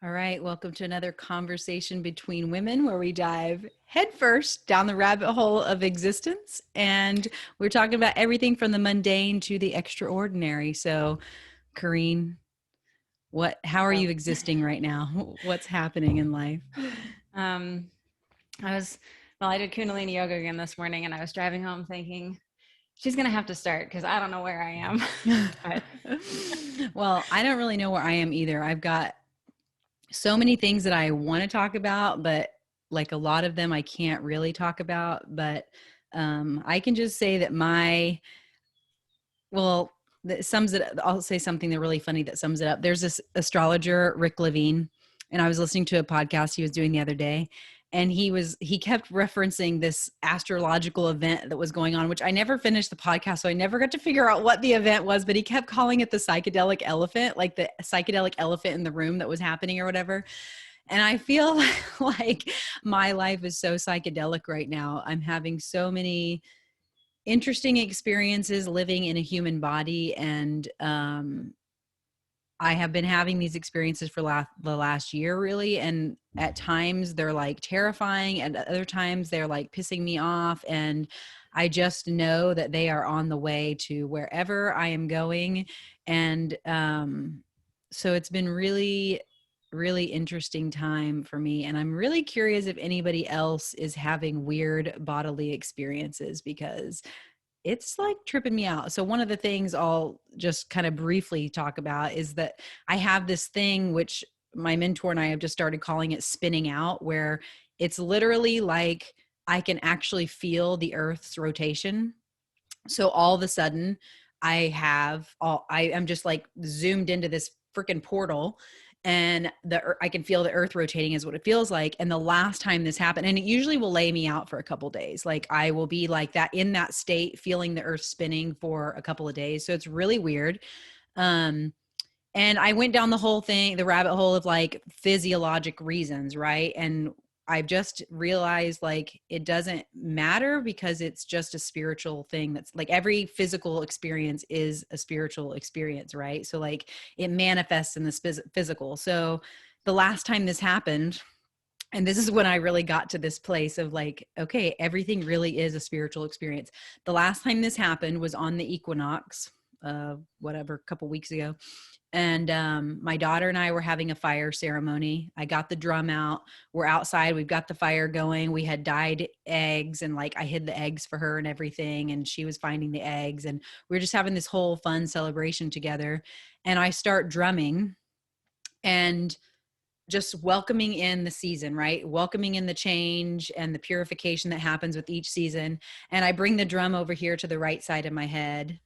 All right, welcome to another conversation between women where we dive headfirst down the rabbit hole of existence. And we're talking about everything from the mundane to the extraordinary. So, Kareen, how are Oh. you existing right now? What's happening in life? Um, I did Kundalini yoga again this morning and I was driving home thinking, she's going to have to start because I don't know where I am. But Well, I don't really know where I am either. I've got so many things that I want to talk about, but like a lot of them I can't really talk about. But I can just say that well, that sums it. I'll say something that really funny that sums it up. There's this astrologer, Rick Levine, and I was listening to a podcast he was doing the other day, and he kept referencing this astrological event that was going on, which I never finished the podcast, so I never got to figure out what the event was. But he kept calling it the psychedelic elephant, like the psychedelic elephant in the room that was happening or whatever. And I feel like my life is so psychedelic right now. I'm having so many interesting experiences living in a human body, and I have been having these experiences for the last year, really. And at times they're like terrifying, and at other times they're like pissing me off. And I just know that they are on the way to wherever I am going. And so it's been really interesting time for me. And I'm really curious if anybody else is having weird bodily experiences, because it's like tripping me out. So one of the things I'll just kind of briefly talk about is that I have this thing which my mentor and I have just started calling it spinning out, where it's literally like I can actually feel the earth's rotation. So all of a sudden I am just like zoomed into this freaking portal, and I can feel the earth rotating is what it feels like. And the last time this happened, and it usually will lay me out for a couple days. Like I will be like that in that state, feeling the earth spinning for a couple of days. So it's really weird. Um, and I went down the rabbit hole of like physiologic reasons, right? And I've just realized like it doesn't matter, because it's just a spiritual thing. That's like every physical experience is a spiritual experience, right? So like it manifests in this physical. So the last time this happened, and this is when I really got to this place of like, okay, everything really is a spiritual experience. The last time this happened was on the equinox, whatever, a couple weeks ago. And my daughter and I were having a fire ceremony. I got the drum out. We're outside. We've got the fire going. We had dyed eggs, and like I hid the eggs for her and everything. And she was finding the eggs. And we were just having this whole fun celebration together. And I start drumming and just welcoming in the season, right? Welcoming in the change and the purification that happens with each season. And I bring the drum over here to the right side of my head.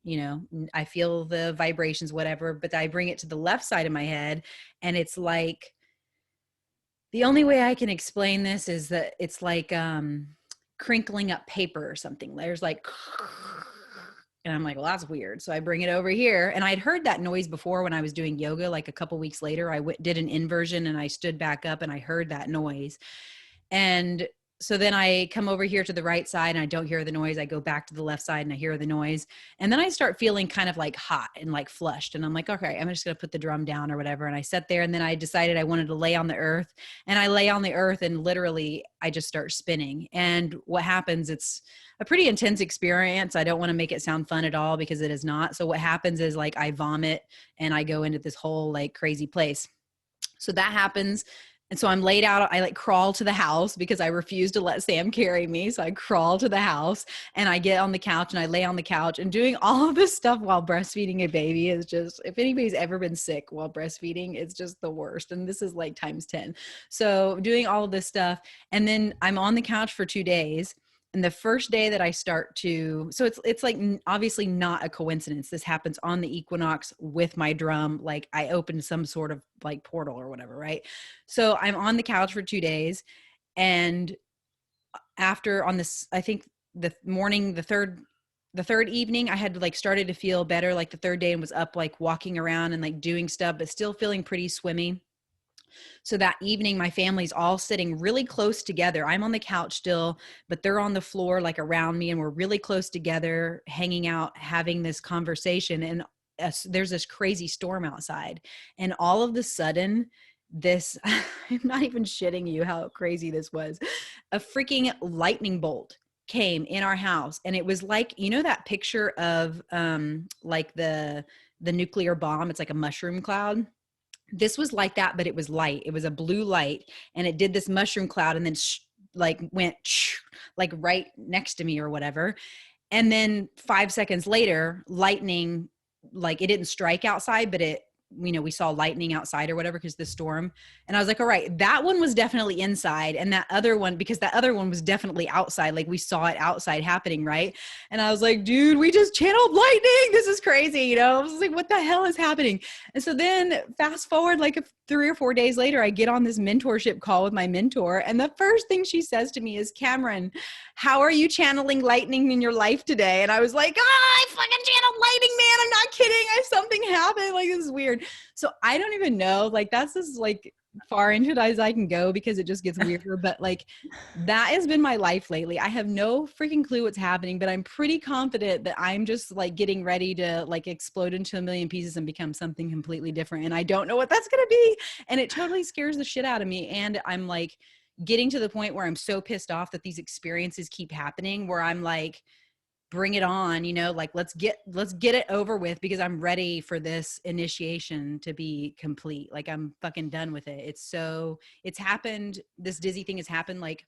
You know, I feel the vibrations, whatever, but I bring it to the left side of my head. And it's like, the only way I can explain this is that it's like crinkling up paper or something. There's like, and I'm like, well, that's weird. So I bring it over here, and I'd heard that noise before when I was doing yoga. Like a couple weeks later, did an inversion, and I stood back up and I heard that noise. And so then I come over here to the right side and I don't hear the noise. I go back to the left side and I hear the noise. And then I start feeling kind of like hot and like flushed. And I'm like, okay, I'm just going to put the drum down or whatever. And I sat there, and then I decided I wanted to lay on the earth, and I lay on the earth, and literally I just start spinning. And what happens, it's a pretty intense experience. I don't want to make it sound fun at all, because it is not. So what happens is like I vomit and I go into this whole like crazy place. So that happens. And so I'm laid out. I like crawl to the house because I refuse to let Sam carry me. So I crawl to the house and I get on the couch and I lay on the couch, and doing all of this stuff while breastfeeding a baby is just, if anybody's ever been sick while breastfeeding, it's just the worst. And this is like times 10. So doing all of this stuff. And then I'm on the couch for 2 days. And the first day that I start to, so it's like obviously not a coincidence. This happens on the equinox with my drum. Like I opened some sort of like portal or whatever, right? So I'm on the couch for 2 days. And after on this, I think the morning, the third evening, I had like started to feel better, like the third day, and was up like walking around and like doing stuff, but still feeling pretty swimmy. So that evening, my family's all sitting really close together. I'm on the couch still, but they're on the floor, like around me, and we're really close together, hanging out, having this conversation. And there's this crazy storm outside. And all of the sudden, this, I'm not even shitting you how crazy this was. A freaking lightning bolt came in our house, and it was like, you know, that picture of like the nuclear bomb, it's like a mushroom cloud. This was like that, but it was light. It was a blue light, and it did this mushroom cloud, and then like went like right next to me or whatever. And then 5 seconds later, lightning, like it didn't strike outside, but it, you know, we saw lightning outside or whatever because the storm. And I was like, all right, that one was definitely inside. And that other one, because that other one was definitely outside, like we saw it outside happening, right? And I was like, dude, we just channeled lightning. This is crazy. You know, I was like, what the hell is happening? And so then fast forward like 3 or 4 days later, I get on this mentorship call with my mentor. And the first thing she says to me is, Cameron, how are you channeling lightning in your life today? And I was like, I fucking channeled lightning, man. I'm not kidding. Something happened. Like, this is weird. So I don't even know. Like, that's as like far into it as I can go because it just gets weirder. But like, that has been my life lately. I have no freaking clue what's happening, but I'm pretty confident that I'm just like getting ready to like explode into a million pieces and become something completely different. And I don't know what that's going to be. And it totally scares the shit out of me. And I'm like getting to the point where I'm so pissed off that these experiences keep happening, where I'm like, bring it on, you know, like let's get it over with, because I'm ready for this initiation to be complete. Like I'm fucking done with it. It's happened. This dizzy thing has happened like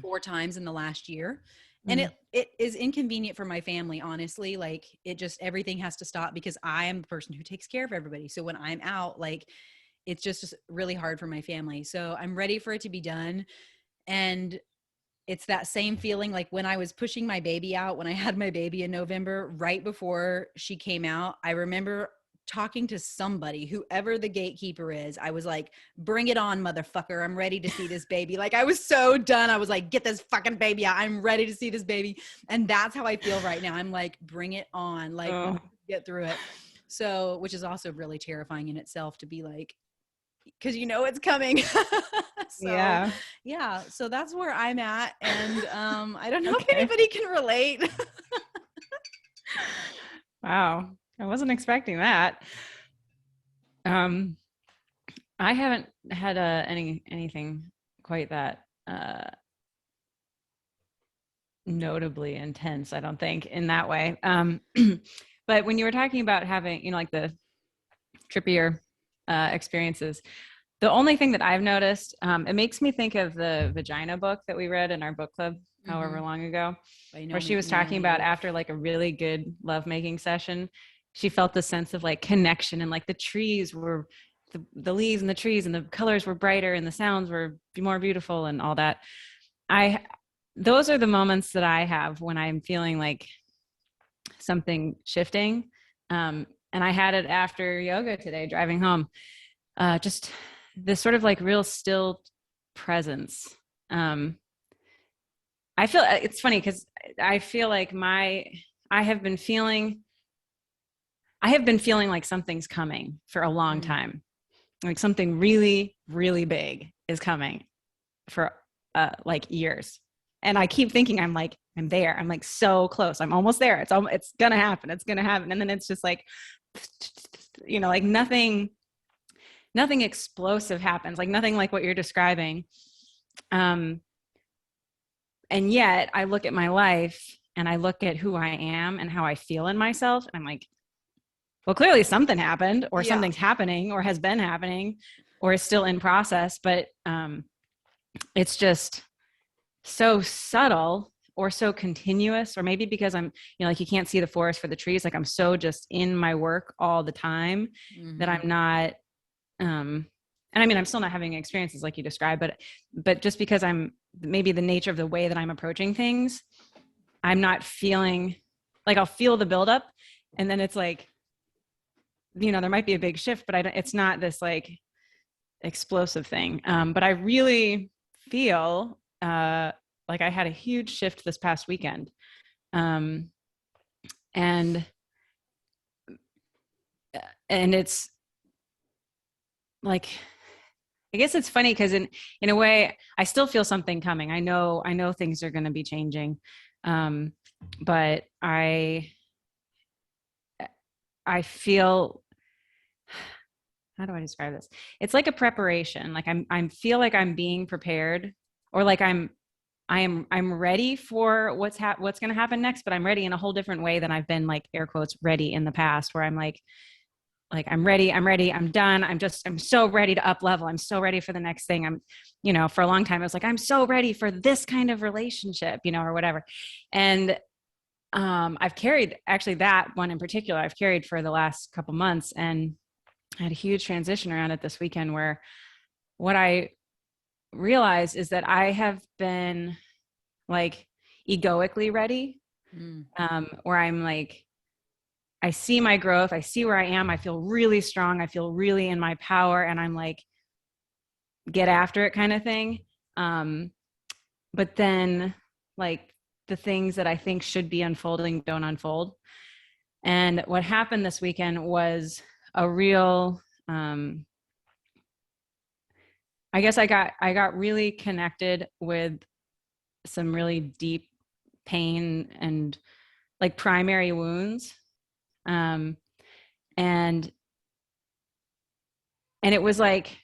4 times in the last year. And it is inconvenient for my family, honestly. Like it just, everything has to stop because I am the person who takes care of everybody. So when I'm out, like it's just really hard for my family. So I'm ready for it to be done. And it's that same feeling like when I was pushing my baby out, when I had my baby in November, right before she came out, I remember talking to somebody, whoever the gatekeeper is. I was like, bring it on, motherfucker. I'm ready to see this baby. Like I was so done. I was like, get this fucking baby out. I'm ready to see this baby. And that's how I feel right now. I'm like, bring it on, like get through it. So, which is also really terrifying in itself to be like, because you know it's coming. So yeah, so that's where I'm at. And I don't know if anybody can relate. Wow, I wasn't expecting that. I haven't had anything quite that notably intense, I don't think, in that way. But when you were talking about having, you know, like the trippier experiences, the only thing that I've noticed, it makes me think of the vagina book that we read in our book club however long ago, where she was talking about after like a really good lovemaking session, she felt the sense of like connection, and like the trees were, the leaves and the trees and the colors were brighter and the sounds were more beautiful and all that. Those are the moments that I have when I'm feeling like something shifting. And I had it after yoga today, driving home. Just this sort of like real still presence. I feel, it's funny because I feel like I have been feeling like something's coming for a long time. Like something really, really big is coming for like years. And I keep thinking I'm there. I'm like so close. I'm almost there. It's gonna happen. It's gonna happen. And then it's just like, you know, like nothing explosive happens, like nothing like what you're describing. And yet I look at my life and I look at who I am and how I feel in myself. And I'm like, well, clearly something happened, or something's happening, or has been happening, or is still in process. But it's just so subtle or so continuous, or maybe because I'm, you know, like you can't see the forest for the trees. Like I'm so just in my work all the time that I'm not, and I mean, I'm still not having experiences like you described, but just because I'm, maybe the nature of the way that I'm approaching things, I'm not feeling like, I'll feel the buildup, and then it's like, you know, there might be a big shift, but it's not this like explosive thing. But I really feel like I had a huge shift this past weekend. And it's like, I guess it's funny because in a way I still feel something coming. I know things are going to be changing. But I feel how do I describe this? It's like a preparation. Like I feel like I'm being prepared, or like I'm ready for what's going to happen next, but I'm ready in a whole different way than I've been, like air quotes, ready in the past, where I'm like I'm ready, I'm done. I'm so ready to up level. I'm so ready for the next thing. For a long time, I was like, I'm so ready for this kind of relationship, or whatever. And I've carried, actually that one in particular, I've carried for the last couple months, and I had a huge transition around it this weekend, where what I realized is that I have been like egoically ready, where I'm like, I see my growth, I see where I am, I feel really strong, I feel really in my power, and I'm like, get after it kind of thing. But then like the things that I think should be unfolding don't unfold. And what happened this weekend was a real, I guess I got really connected with some really deep pain and like primary wounds. And it was like,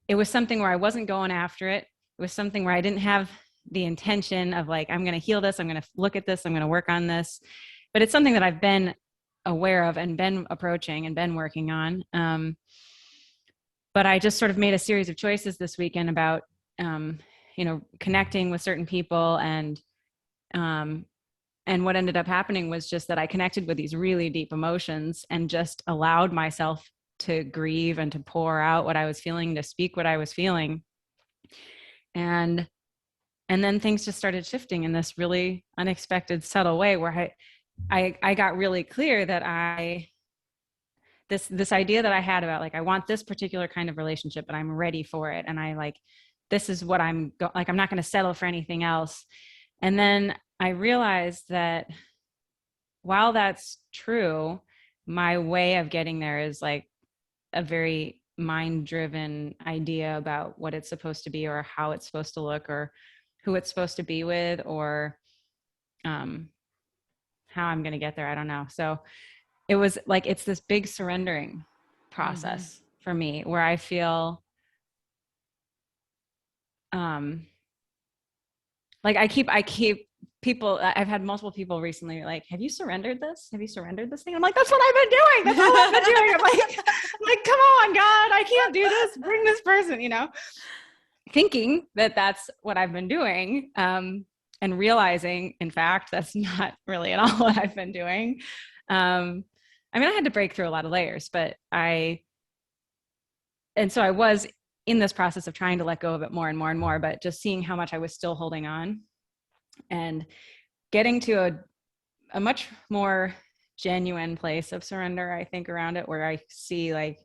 it was something where I wasn't going after it. It was something where I didn't have the intention of like, I'm going to heal this. I'm going to look at this. I'm going to work on this. But it's something that I've been aware of and been approaching and been working on. But I just sort of made a series of choices this weekend about, connecting with certain people. And what ended up happening was just that I connected with these really deep emotions and just allowed myself to grieve and to pour out what I was feeling, to speak what I was feeling. And then things just started shifting in this really unexpected, subtle way, where I got really clear that this idea that I had about like, I want this particular kind of relationship, but I'm ready for it. And I like, this is what I'm not going to settle for anything else. And then I realized that while that's true, my way of getting there is like a very mind-driven idea about what it's supposed to be, or how it's supposed to look, or who it's supposed to be with, or how I'm going to get there. I don't know. So it was like, it's this big surrendering process for me, where I feel like I keep people, I've had multiple people recently like, have you surrendered this? Have you surrendered this thing? I'm like, that's what I've been doing. That's all I've been doing. I'm like, come on, God, I can't do this. Bring this person, thinking that that's what I've been doing. And realizing, in fact, that's not really at all what I've been doing. I had to break through a lot of layers, and so I was in this process of trying to let go of it more and more and more, but just seeing how much I was still holding on, and getting to a much more genuine place of surrender, I think, around it, where I see like,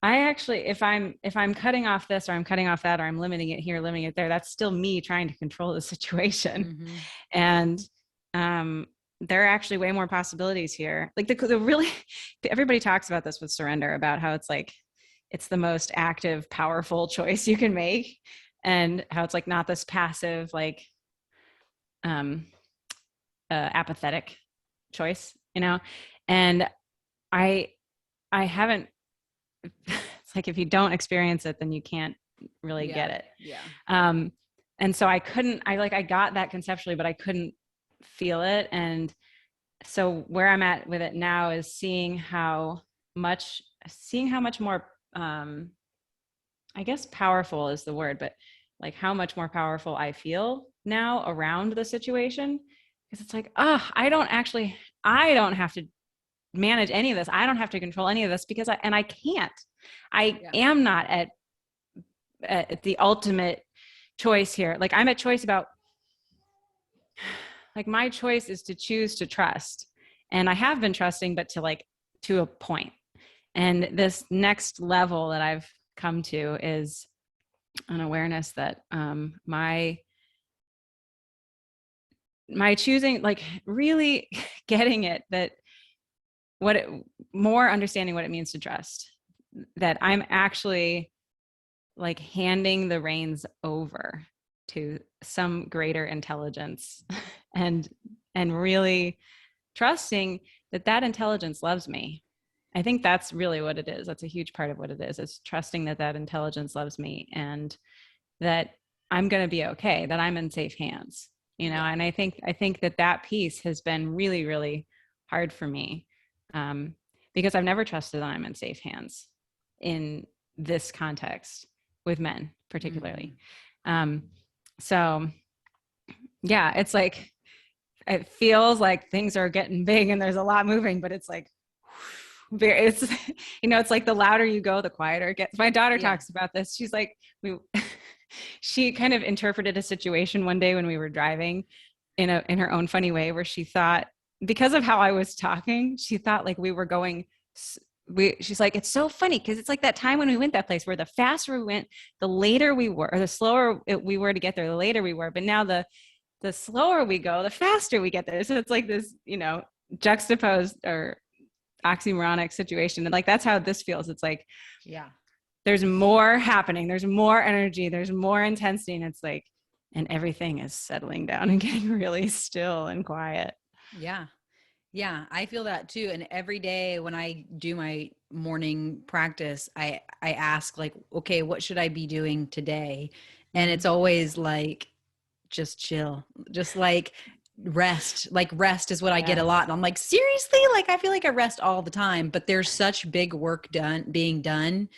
I actually, if I'm cutting off this, or I'm cutting off that, or I'm limiting it here, limiting it there, that's still me trying to control the situation. And there are actually way more possibilities here. Like the really, everybody talks about this with surrender, about how it's like, it's the most active, powerful choice you can make, and how it's like not this passive, like apathetic choice, and I haven't, it's like, if you don't experience it, then you can't really get it. And so I got that conceptually, but I couldn't feel it. And so where I'm at with it now is seeing how much more, I guess powerful is the word, but like how much more powerful I feel now around the situation. Because it's like, I don't have to manage any of this. I don't have to control any of this, because I can't. I am not at the ultimate choice here. Like, I'm at choice about, like, my choice is to choose to trust. And I have been trusting, but to a point. And this next level that I've come to is an awareness that my choosing, like really getting it, that more understanding what it means to trust, that I'm actually like handing the reins over to some greater intelligence, and really trusting that intelligence loves me, I think that's really what it is. That's a huge part of what it is. It's trusting that that intelligence loves me and that I'm going to be okay, that I'm in safe hands, you know? And I think that that piece has been really, really hard for me, because I've never trusted that I'm in safe hands in this context with men, particularly. So yeah, it's like, it feels like things are getting big and there's a lot moving, but it's like, it's, you know, it's like the louder you go, the quieter it gets. My daughter talks about this. She's like, she kind of interpreted a situation one day when we were driving in her own funny way, where she thought, because of how I was talking, she thought like we were going, she's like, it's so funny because it's like that time when we went that place where the faster we went, the later we were, or the slower we were to get there, the later we were. But now the slower we go, the faster we get there. So it's like this, you know, juxtaposed or oxymoronic situation. And like, that's how this feels. It's like, there's more happening. There's more energy. There's more intensity. And it's like, and everything is settling down and getting really still and quiet. Yeah. Yeah, I feel that too. And every day when I do my morning practice, I ask like, okay, what should I be doing today? And it's always like, just chill, just like rest. Like rest is what I get a lot. And I'm like, seriously? Like, I feel like I rest all the time, but there's such big work being done.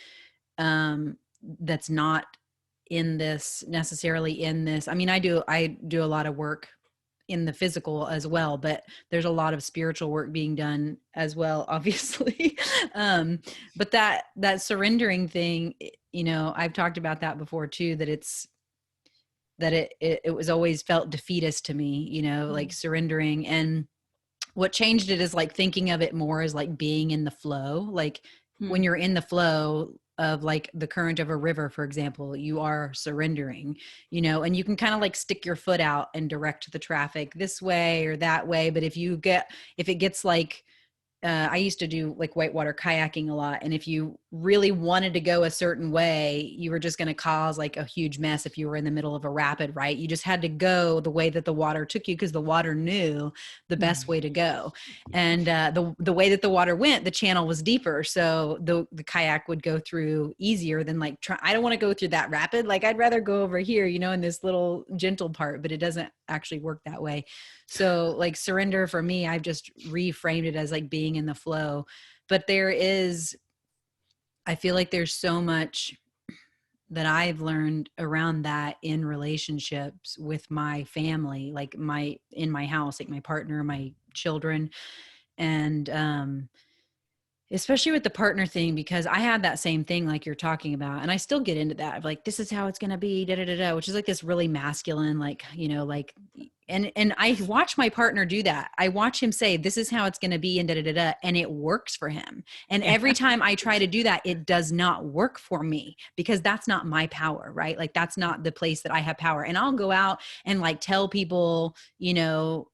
That's not in this necessarily in this. I mean, I do a lot of work in the physical as well, but there's a lot of spiritual work being done as well, obviously. But that surrendering thing, you know, I've talked about that before too, that it was always felt defeatist to me, you know, like surrendering. And what changed it is like thinking of it more as like being in the flow. Like when you're in the flow of like the current of a river, for example, you are surrendering, you know, and you can kind of like stick your foot out and direct the traffic this way or that way. But if it gets like, I used to do like whitewater kayaking a lot. And if you really wanted to go a certain way, you were just going to cause like a huge mess if you were in the middle of a rapid, right? You just had to go the way that the water took you because the water knew the best way to go. And the way that the water went, the channel was deeper. So the kayak would go through easier than like, I don't want to go through that rapid. Like I'd rather go over here, you know, in this little gentle part, but it doesn't actually work that way. So like surrender for me, I've just reframed it as like being in the flow. But I feel like there's so much that I've learned around that in relationships with my family, like in my house, like my partner, my children. And especially with the partner thing, because I had that same thing like you're talking about, and I still get into that of like, this is how it's going to be, da, da, da, da, which is like this really masculine, like, you know, like, and I watch my partner do that. I watch him say, this is how it's going to be, and da, da, da, da, and it works for him. And every time I try to do that, it does not work for me because that's not my power, right? Like that's not the place that I have power. And I'll go out and like tell people, you know,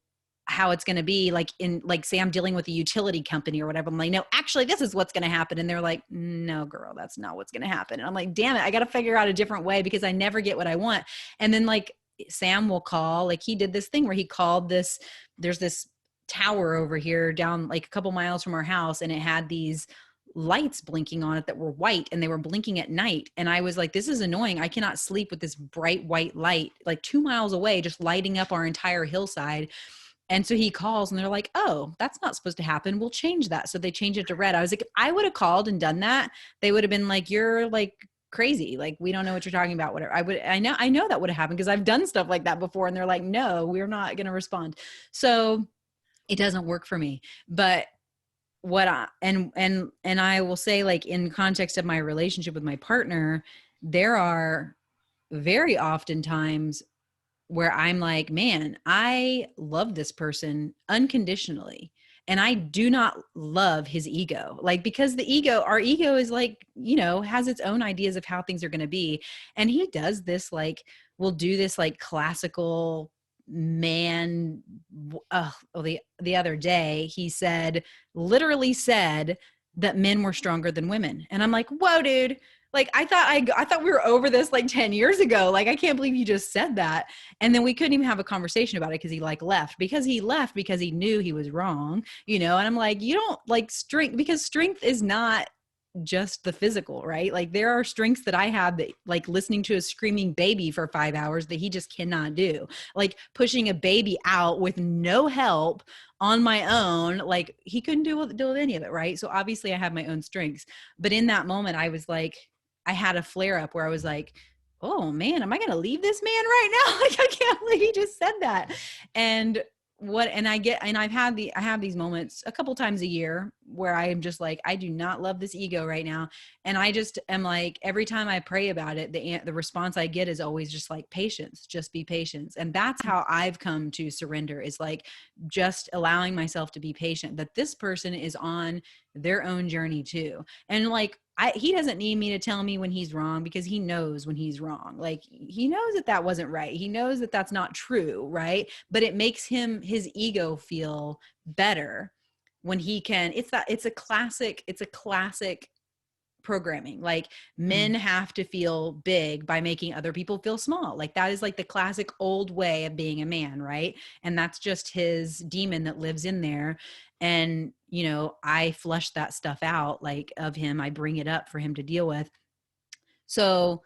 how it's going to be, like in like, say I'm dealing with a utility company or whatever. I'm like, no, actually this is what's going to happen. And they're like, no, girl, that's not what's going to happen. And I'm like, damn it, I got to figure out a different way because I never get what I want. And then like Sam will call, like he did this thing where he called there's this tower over here down like a couple miles from our house. And it had these lights blinking on it that were white and they were blinking at night. And I was like, this is annoying. I cannot sleep with this bright white light, like 2 miles away, just lighting up our entire hillside. And so he calls and they're like, oh, that's not supposed to happen. We'll change that. So they changed it to red. I was like, if I would have called and done that, they would have been like, you're like crazy. Like, we don't know what you're talking about. Whatever. I know that would have happened because I've done stuff like that before. And they're like, no, we're not going to respond. So it doesn't work for me. But and I will say, like, in context of my relationship with my partner, there are very often times where I'm like, man, I love this person unconditionally. And I do not love his ego, like, because our ego is like, you know, has its own ideas of how things are going to be. And he does this, like, will do this like classical man. The other day he literally said that men were stronger than women. And I'm like, whoa, dude, Like, I thought we were over this like 10 years ago. Like, I can't believe you just said that. And then we couldn't even have a conversation about it because he like left because he knew he was wrong, you know? And I'm like, you don't like strength, because strength is not just the physical, right? Like, there are strengths that I have that, like listening to a screaming baby for 5 hours, that he just cannot do. Like pushing a baby out with no help on my own, like he couldn't deal with any of it, right? So obviously I have my own strengths. But in that moment, I was like, I had a flare up where I was like, oh man, am I going to leave this man right now? Like, I can't believe he just said that. And I have these moments a couple times a year where I am just like, I do not love this ego right now. And I just am like, every time I pray about it, the response I get is always just like, patience, just be patient. And that's how I've come to surrender, is like just allowing myself to be patient, that this person is on their own journey too. And like, he doesn't need me to tell me when he's wrong, because he knows when he's wrong. Like, he knows that that wasn't right. He knows that that's not true. Right. But it makes his ego feel better when he can. It's a classic programming. Like, men have to feel big by making other people feel small. Like, that is like the classic old way of being a man. Right. And that's just his demon that lives in there. And, you know, I flush that stuff out, like, of him. I bring it up for him to deal with. So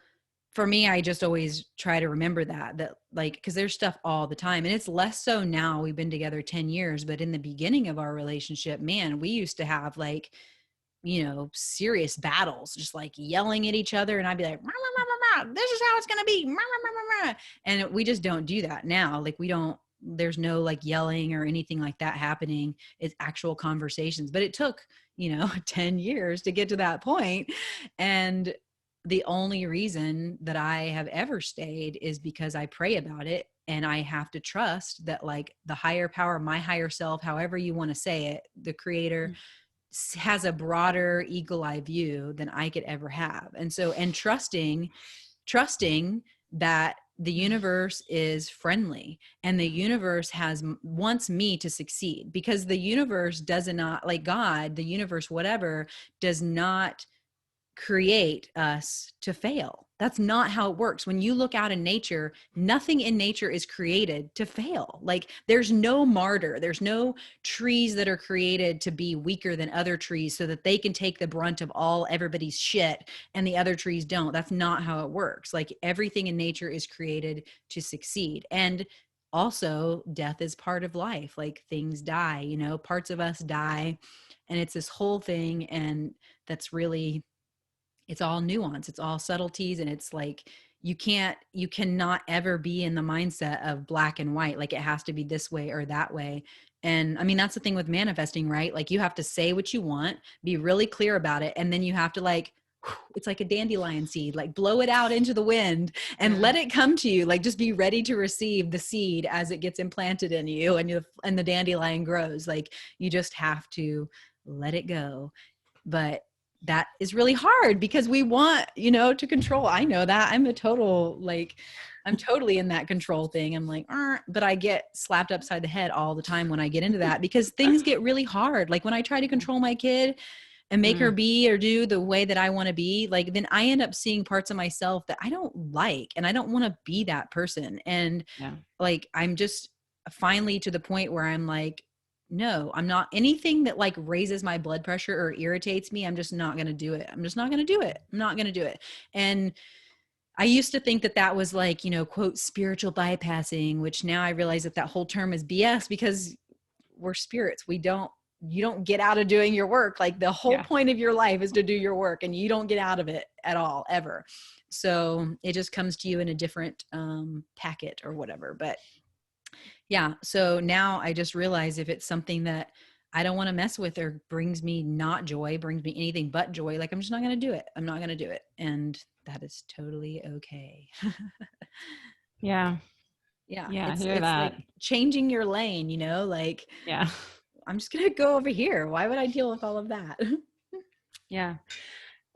for me, I just always try to remember that like, because there's stuff all the time, and it's less so now. We've been together 10 years, but in the beginning of our relationship, man, we used to have like, you know, serious battles, just like yelling at each other. And I'd be like, "Rah, rah, rah, rah, rah. This is how it's going to be. Rah, rah, rah, rah, rah." And we just don't do that now. Like, there's no like yelling or anything like that happening. It's actual conversations, but it took, you know, 10 years to get to that point. And the only reason that I have ever stayed is because I pray about it. And I have to trust that, like, the higher power, my higher self, however you want to say it, the creator, has a broader eagle eye view than I could ever have. And so, and trusting that the universe is friendly, and the universe wants me to succeed, because the universe does not, like God, the universe, whatever, does not create us to fail. That's not how it works. When you look out in nature, nothing in nature is created to fail. Like, there's no martyr. There's no trees that are created to be weaker than other trees so that they can take the brunt of everybody's shit and the other trees don't. That's not how it works. Like, everything in nature is created to succeed. And also, death is part of life. Like, things die, you know, parts of us die, and it's this whole thing. And that's really, it's all nuance, it's all subtleties. And it's like, you cannot ever be in the mindset of black and white. Like, it has to be this way or that way. And I mean, that's the thing with manifesting, right? Like, you have to say what you want, be really clear about it. And then you have to, like, it's like a dandelion seed, like, blow it out into the wind and let it come to you. Like, just be ready to receive the seed as it gets implanted in you, and the dandelion grows. Like, you just have to let it go. But that is really hard because we want, you know, to control. I know that I'm totally in that control thing. I'm like, but I get slapped upside the head all the time when I get into that, because things get really hard. Like, when I try to control my kid and make her be or do the way that I want to be, like, then I end up seeing parts of myself that I don't like, and I don't want to be that person. And like, I'm just finally to the point where I'm like, no, I'm not. Anything that like raises my blood pressure or irritates me, I'm just not going to do it. I'm just not going to do it. I'm not going to do it. And I used to think that that was like, you know, quote, spiritual bypassing, which now I realize that that whole term is BS, because we're spirits. You don't get out of doing your work. Like, the whole point of your life is to do your work, and you don't get out of it at all, ever. So it just comes to you in a different packet or whatever. But yeah. So now I just realize, if it's something that I don't want to mess with or brings me not joy, brings me anything but joy, like, I'm just not going to do it. I'm not going to do it. And that is totally okay. Yeah. Yeah. I hear that. Like changing your lane, you know, like, I'm just going to go over here. Why would I deal with all of that? Yeah.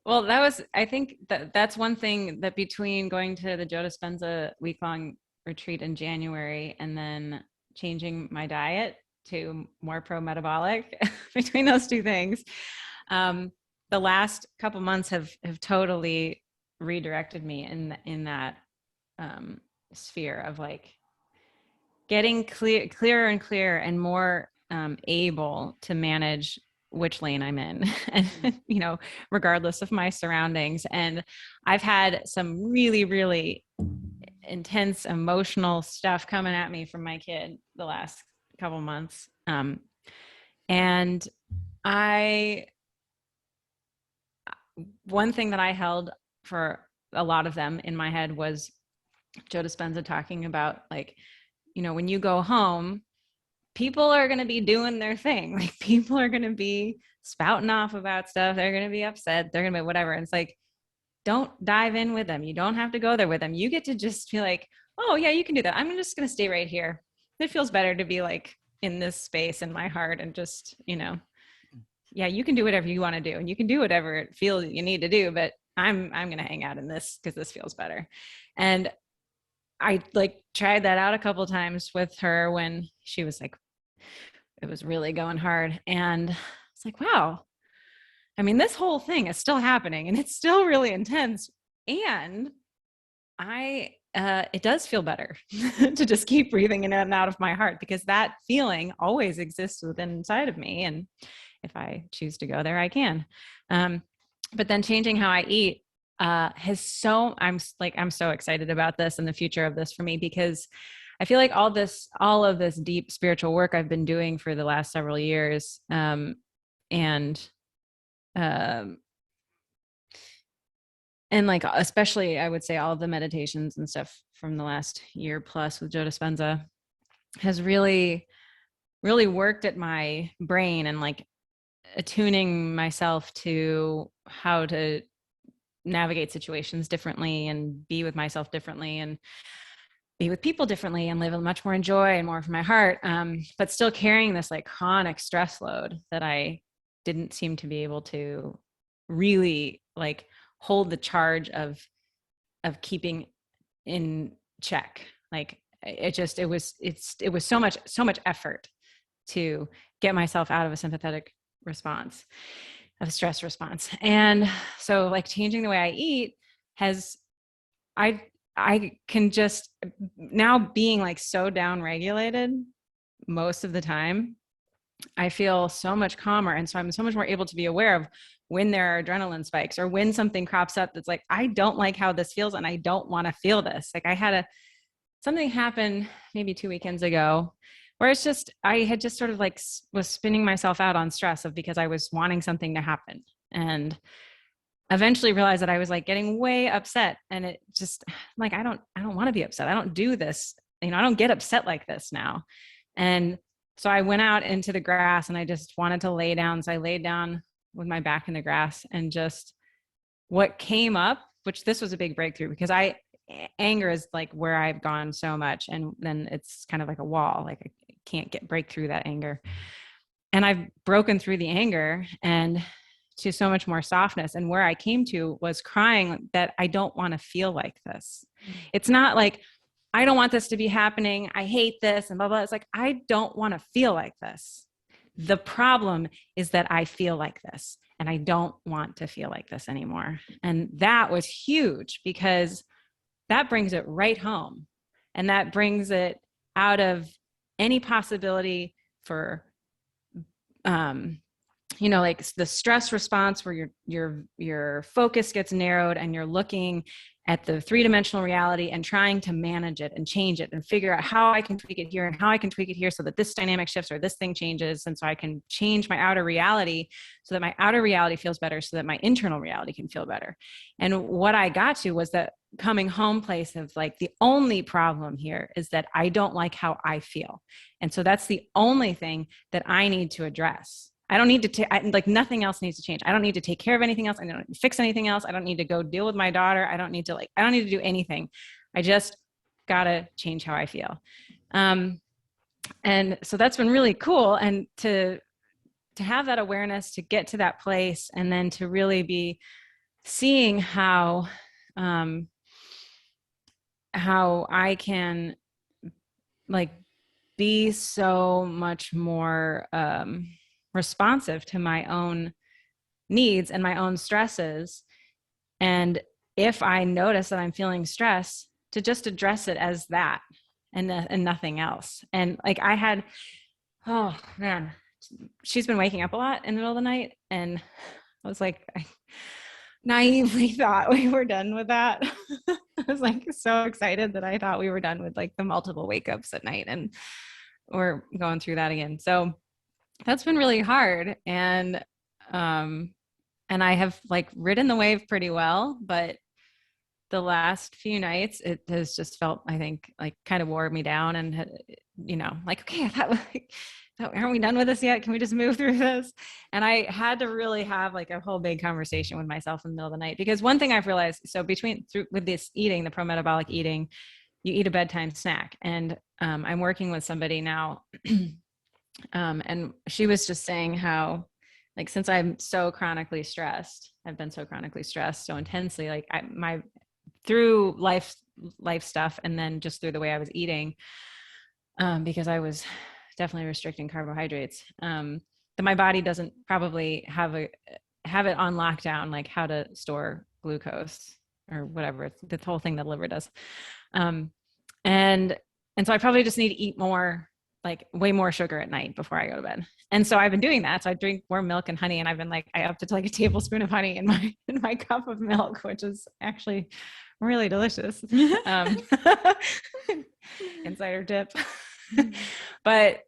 Well, I think that's one thing that, between going to the Joe Dispenza week-long retreat in January and then changing my diet to more pro-metabolic, between those two things, the last couple months have totally redirected me in that sphere of like getting clearer and clearer and more able to manage which lane I'm in and, you know, regardless of my surroundings. And I've had some really, really intense emotional stuff coming at me from my kid the last couple months. And one thing that I held for a lot of them in my head was Joe Dispenza talking about, like, you know, when you go home, people are going to be doing their thing. Like, people are going to be spouting off about stuff. They're going to be upset. They're going to be whatever. And it's like, don't dive in with them. You don't have to go there with them. You get to just be like, oh yeah, you can do that. I'm just going to stay right here. It feels better to be like in this space in my heart and just, you know, yeah, you can do whatever you want to do and you can do whatever it feels you need to do, but I'm going to hang out in this because this feels better. And I like tried that out a couple of times with her when she was like, it was really going hard. And it's like, wow, I mean, this whole thing is still happening and it's still really intense. And it does feel better to just keep breathing in and out of my heart, because that feeling always exists within inside of me. And if I choose to go there, I can. But then changing how I eat I'm so excited about this and the future of this for me, because I feel like all of this deep spiritual work I've been doing for the last several years, and like, especially I would say all of the meditations and stuff from the last year plus with Joe Dispenza has really, really worked at my brain and like attuning myself to how to navigate situations differently and be with myself differently and be with people differently and live much more in joy and more from my heart. But still carrying this like chronic stress load that I didn't seem to be able to really like hold the charge of keeping in check. Like it was so much effort to get myself out of a sympathetic response, of a stress response. And so like changing the way I eat I can just now, being like so down regulated most of the time, I feel so much calmer. And so I'm so much more able to be aware of when there are adrenaline spikes or when something crops up that's like, I don't like how this feels and I don't want to feel this. Like something happened maybe 2 weekends ago where I had just sort of like was spinning myself out on stress because I was wanting something to happen, and eventually realized that I was like getting way upset. And it just like, I don't want to be upset. I don't do this. You know, I don't get upset like this now. And so I went out into the grass and I just wanted to lay down. So I laid down with my back in the grass, and just what came up, which this was a big breakthrough, because anger is like where I've gone so much. And then it's kind of like a wall, like I can't break through that anger. And I've broken through the anger and to so much more softness. And where I came to was crying that I don't want to feel like this. It's not like, I don't want this to be happening. I hate this and blah, blah. It's like, I don't want to feel like this. The problem is that I feel like this and I don't want to feel like this anymore. And that was huge, because that brings it right home. And that brings it out of any possibility for, you know, like the stress response where your focus gets narrowed and you're looking at the three-dimensional reality and trying to manage it and change it and figure out how I can tweak it here and how I can tweak it here so that this dynamic shifts or this thing changes. And so I can change my outer reality so that my outer reality feels better, so that my internal reality can feel better. And what I got to was that coming home place of like, the only problem here is that I don't like how I feel. And so that's the only thing that I need to address. I don't need to like nothing else needs to change. I don't need to take care of anything else. I don't need to fix anything else. I don't need to go deal with my daughter. I don't need to do anything. I just gotta change how I feel. And so that's been really cool. And to have that awareness, to get to that place, and then to really be seeing how I can like be so much more responsive to my own needs and my own stresses. And if I notice that I'm feeling stress, to just address it as that and nothing else. And like I had, oh man, she's been waking up a lot in the middle of the night. And I was like, I naively thought we were done with that. I was like so excited that I thought we were done with like the multiple wake ups at night, and we're going through that again. So that's been really hard. And I have like ridden the wave pretty well, but the last few nights it has just felt, I think, like kind of wore me down, and you know, like, okay, I thought like, aren't we done with this yet? Can we just move through this? And I had to really have like a whole big conversation with myself in the middle of the night, because one thing I've realized, so with this eating, the pro-metabolic eating, you eat a bedtime snack. And I'm working with somebody now, and she was just saying how, like, since I'm so chronically stressed, I've been so chronically stressed so intensely, like through life stuff, and then just through the way I was eating, because I was definitely restricting carbohydrates, that my body doesn't probably have it on lockdown, like how to store glucose or whatever. It's the whole thing that liver does. And so I probably just need to eat more, like way more sugar at night before I go to bed. And so I've been doing that. So I drink more milk and honey, and I've been like, I upped it to like a tablespoon of honey in my cup of milk, which is actually really delicious. Insider tip. But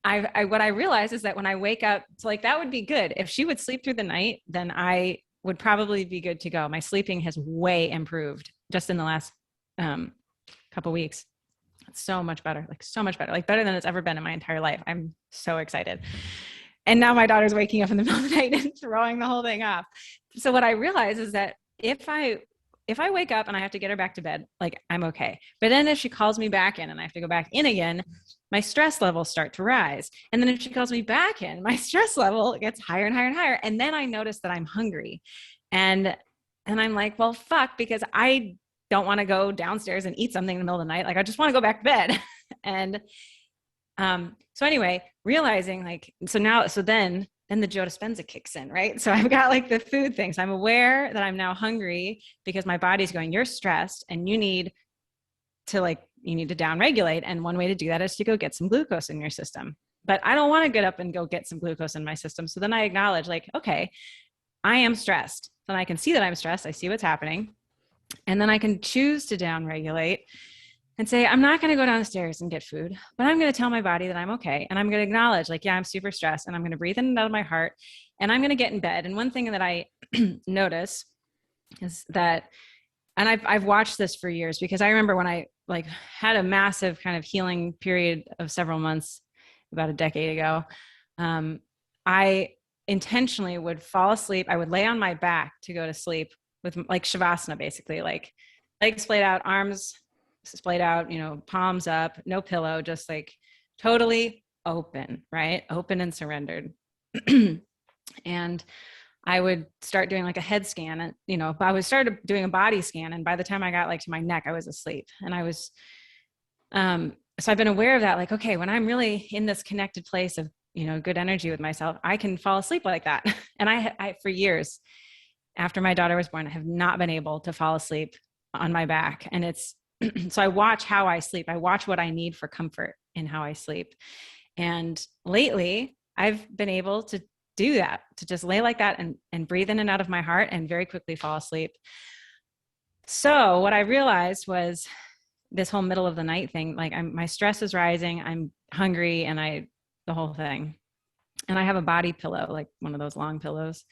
what I realized is that when I wake up, so like that would be good. If she would sleep through the night, then I would probably be good to go. My sleeping has way improved just in the last couple weeks. It's so much better, like better than it's ever been in my entire life. I'm so excited. And now my daughter's waking up in the middle of the night and throwing the whole thing off. So what I realize is that if I wake up and I have to get her back to bed, like I'm okay. But then if she calls me back in and I have to go back in again, my stress levels start to rise. And then if she calls me back in, my stress level gets higher and higher and higher. And then I notice that I'm hungry. And I'm like, well, fuck, because I don't want to go downstairs and eat something in the middle of the night. Like I just want to go back to bed. And so anyway, realizing like, so then the Joe Dispenza kicks in, right? So I've got like the food thing. So I'm aware that I'm now hungry because my body's going, you're stressed and you need to downregulate. And one way to do that is to go get some glucose in your system. But I don't want to get up and go get some glucose in my system. So then I acknowledge like, okay, I am stressed. Then I can see that I'm stressed. I see what's happening. And then I can choose to downregulate and say, I'm not going to go downstairs and get food, but I'm going to tell my body that I'm okay. And I'm going to acknowledge like, yeah, I'm super stressed, and I'm going to breathe in and out of my heart, and I'm going to get in bed. And one thing that I notice is that, and I've watched this for years, because I remember when I like had a massive kind of healing period of several months about a decade ago, I intentionally would fall asleep. I would lay on my back to go to sleep with like Shavasana, basically like legs splayed out, arms splayed out, palms up, no pillow, just like totally open, right? Open and surrendered. And I would start doing like a head scan, and, I would start doing a body scan. And by the time I got like to my neck, I was asleep. And I was, so I've been aware of that. Like, okay, when I'm really in this connected place of, good energy with myself, I can fall asleep like that. And I for years after my daughter was born, I have not been able to fall asleep on my back. And it's, so I watch how I sleep. I watch what I need for comfort in how I sleep. And lately I've been able to do that, to just lay like that and breathe in and out of my heart and very quickly fall asleep. So what I realized was this whole middle of the night thing, like my stress is rising, I'm hungry, and the whole thing. And I have a body pillow, like one of those long pillows.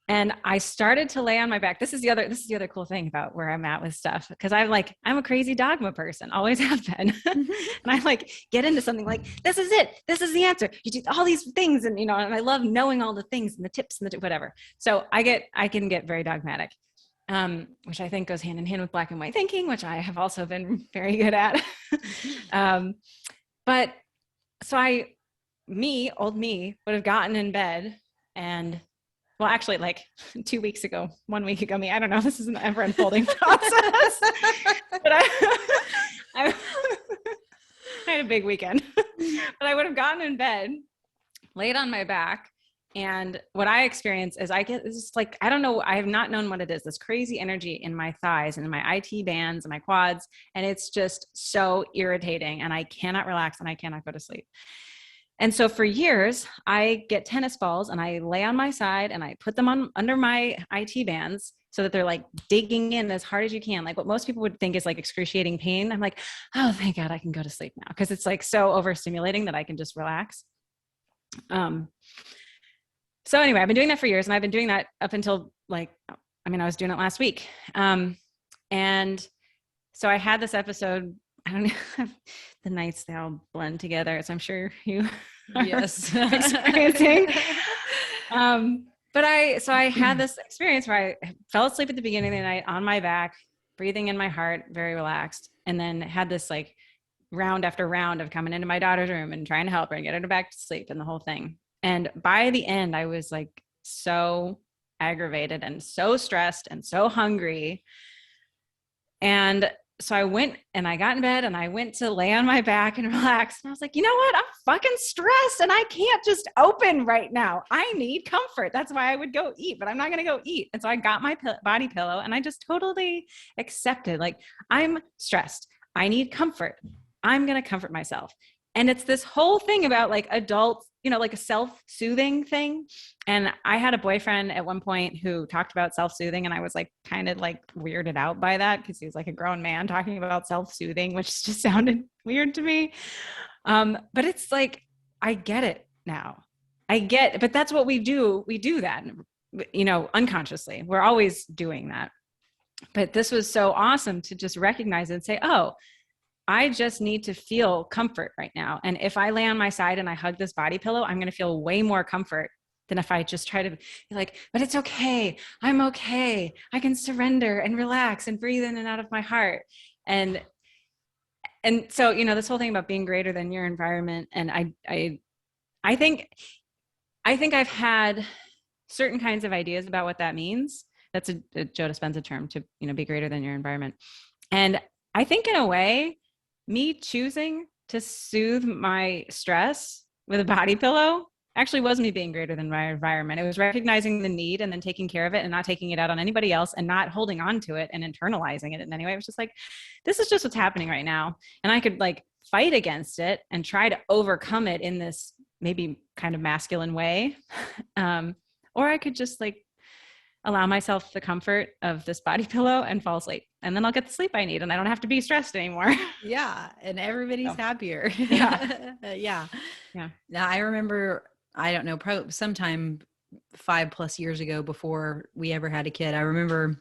And I started to lay on my back. This is the other cool thing about where I'm at with stuff. Cause I'm a crazy dogma person, always have been. And I like get into something like, this is it. This is the answer. You do all these things. And, and I love knowing all the things and the tips and whatever. So I can get very dogmatic, which I think goes hand in hand with black and white thinking, which I have also been very good at. But so old me would have gotten in bed and, well, actually, like 2 weeks ago, 1 week ago, I don't know, this is an ever unfolding process, but I had a big weekend, but I would have gotten in bed, laid on my back, And what I experience is I get this, like, I don't know, I have not known what it is, this crazy energy in my thighs and in my IT bands and my quads. And it's just so irritating, and I cannot relax and I cannot go to sleep. And so for years, I get tennis balls and I lay on my side and I put them on under my IT bands so that they're like digging in as hard as you can. Like what most people would think is like excruciating pain. I'm like, oh, thank God I can go to sleep now, because it's like so overstimulating that I can just relax. So anyway, I've been doing that for years, and I've been doing that up until I was doing it last week. And so I had this episode, I don't know, the nights they all blend together, as I'm sure you are experiencing. But I had this experience where I fell asleep at the beginning of the night on my back, breathing in my heart, very relaxed. And then had this like round after round of coming into my daughter's room and trying to help her and get her back to sleep and the whole thing. And by the end, I was like so aggravated and so stressed and so hungry. And so I went and I got in bed and I went to lay on my back and relax. And I was like, you know what? I'm fucking stressed and I can't just open right now. I need comfort. That's why I would go eat, but I'm not going to go eat. And so I got my body pillow and I just totally accepted, like, I'm stressed. I need comfort. I'm going to comfort myself. And it's this whole thing about like adults, like a self-soothing thing. And I had a boyfriend at one point who talked about self-soothing, and I was like kind of like weirded out by that, because he was like a grown man talking about self-soothing, which just sounded weird to me. But it's like, I get it now. But that's what we do. We do that, unconsciously. We're always doing that. But this was so awesome to just recognize it and say, oh, I just need to feel comfort right now. And if I lay on my side and I hug this body pillow, I'm going to feel way more comfort than if I just try to be like, but it's okay. I'm okay. I can surrender and relax and breathe in and out of my heart. And so, this whole thing about being greater than your environment. And I think I've had certain kinds of ideas about what that means. That's a Joe Dispenza term, to, be greater than your environment. And I think in a way, me choosing to soothe my stress with a body pillow actually was me being greater than my environment. It was recognizing the need and then taking care of it and not taking it out on anybody else and not holding on to it and internalizing it in any way. It was just like, this is just what's happening right now. And I could like fight against it and try to overcome it in this maybe kind of masculine way. Or I could just like allow myself the comfort of this body pillow and fall asleep. And then I'll get the sleep I need and I don't have to be stressed anymore. Yeah. And everybody's happier. Yeah. Yeah. Yeah. Now I remember, I don't know, probably sometime 5+ years ago before we ever had a kid, I remember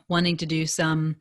wanting to do some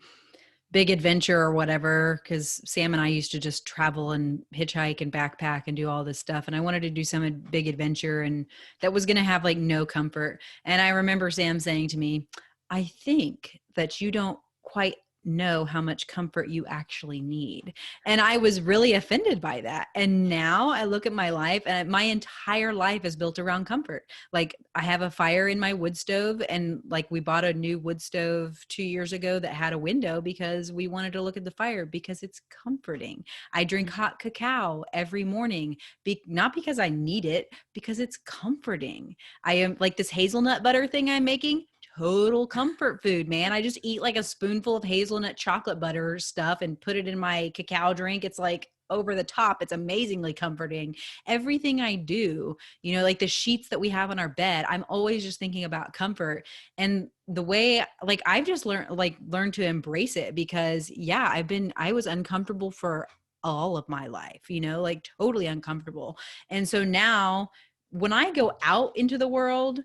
big adventure or whatever, because Sam and I used to just travel and hitchhike and backpack and do all this stuff. And I wanted to do some big adventure, and that was going to have like no comfort. And I remember Sam saying to me, I think that you don't quite know how much comfort you actually need. And I was really offended by that. And now I look at my life, and my entire life is built around comfort. Like I have a fire in my wood stove, and like we bought a new wood stove 2 years ago that had a window because we wanted to look at the fire because it's comforting. I drink hot cacao every morning, not because I need it, because it's comforting. I am like this hazelnut butter thing I'm making. Total comfort food, man. I just eat like a spoonful of hazelnut chocolate butter stuff and put it in my cacao drink. It's like over the top. It's amazingly comforting. Everything I do, like the sheets that we have on our bed, I'm always just thinking about comfort. And the way, like, I've just learned to embrace it, because I was uncomfortable for all of my life, like totally uncomfortable. And so now when I go out into the world,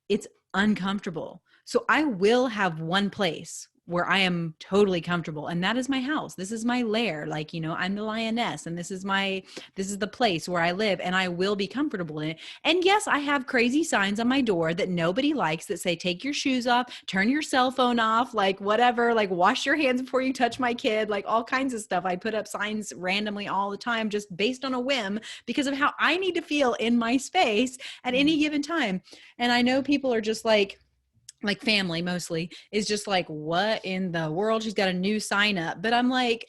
it's uncomfortable. So I will have one place where I am totally comfortable, and that is my house. This is my lair. Like, I'm the lioness, and this is the place where I live, and I will be comfortable in it. And yes, I have crazy signs on my door that nobody likes that say, take your shoes off, turn your cell phone off, like whatever, like wash your hands before you touch my kid, like all kinds of stuff. I put up signs randomly all the time, just based on a whim, because of how I need to feel in my space at any given time. And I know people are just like, like family mostly, is just like, what in the world? She's got a new sign up. But I'm like,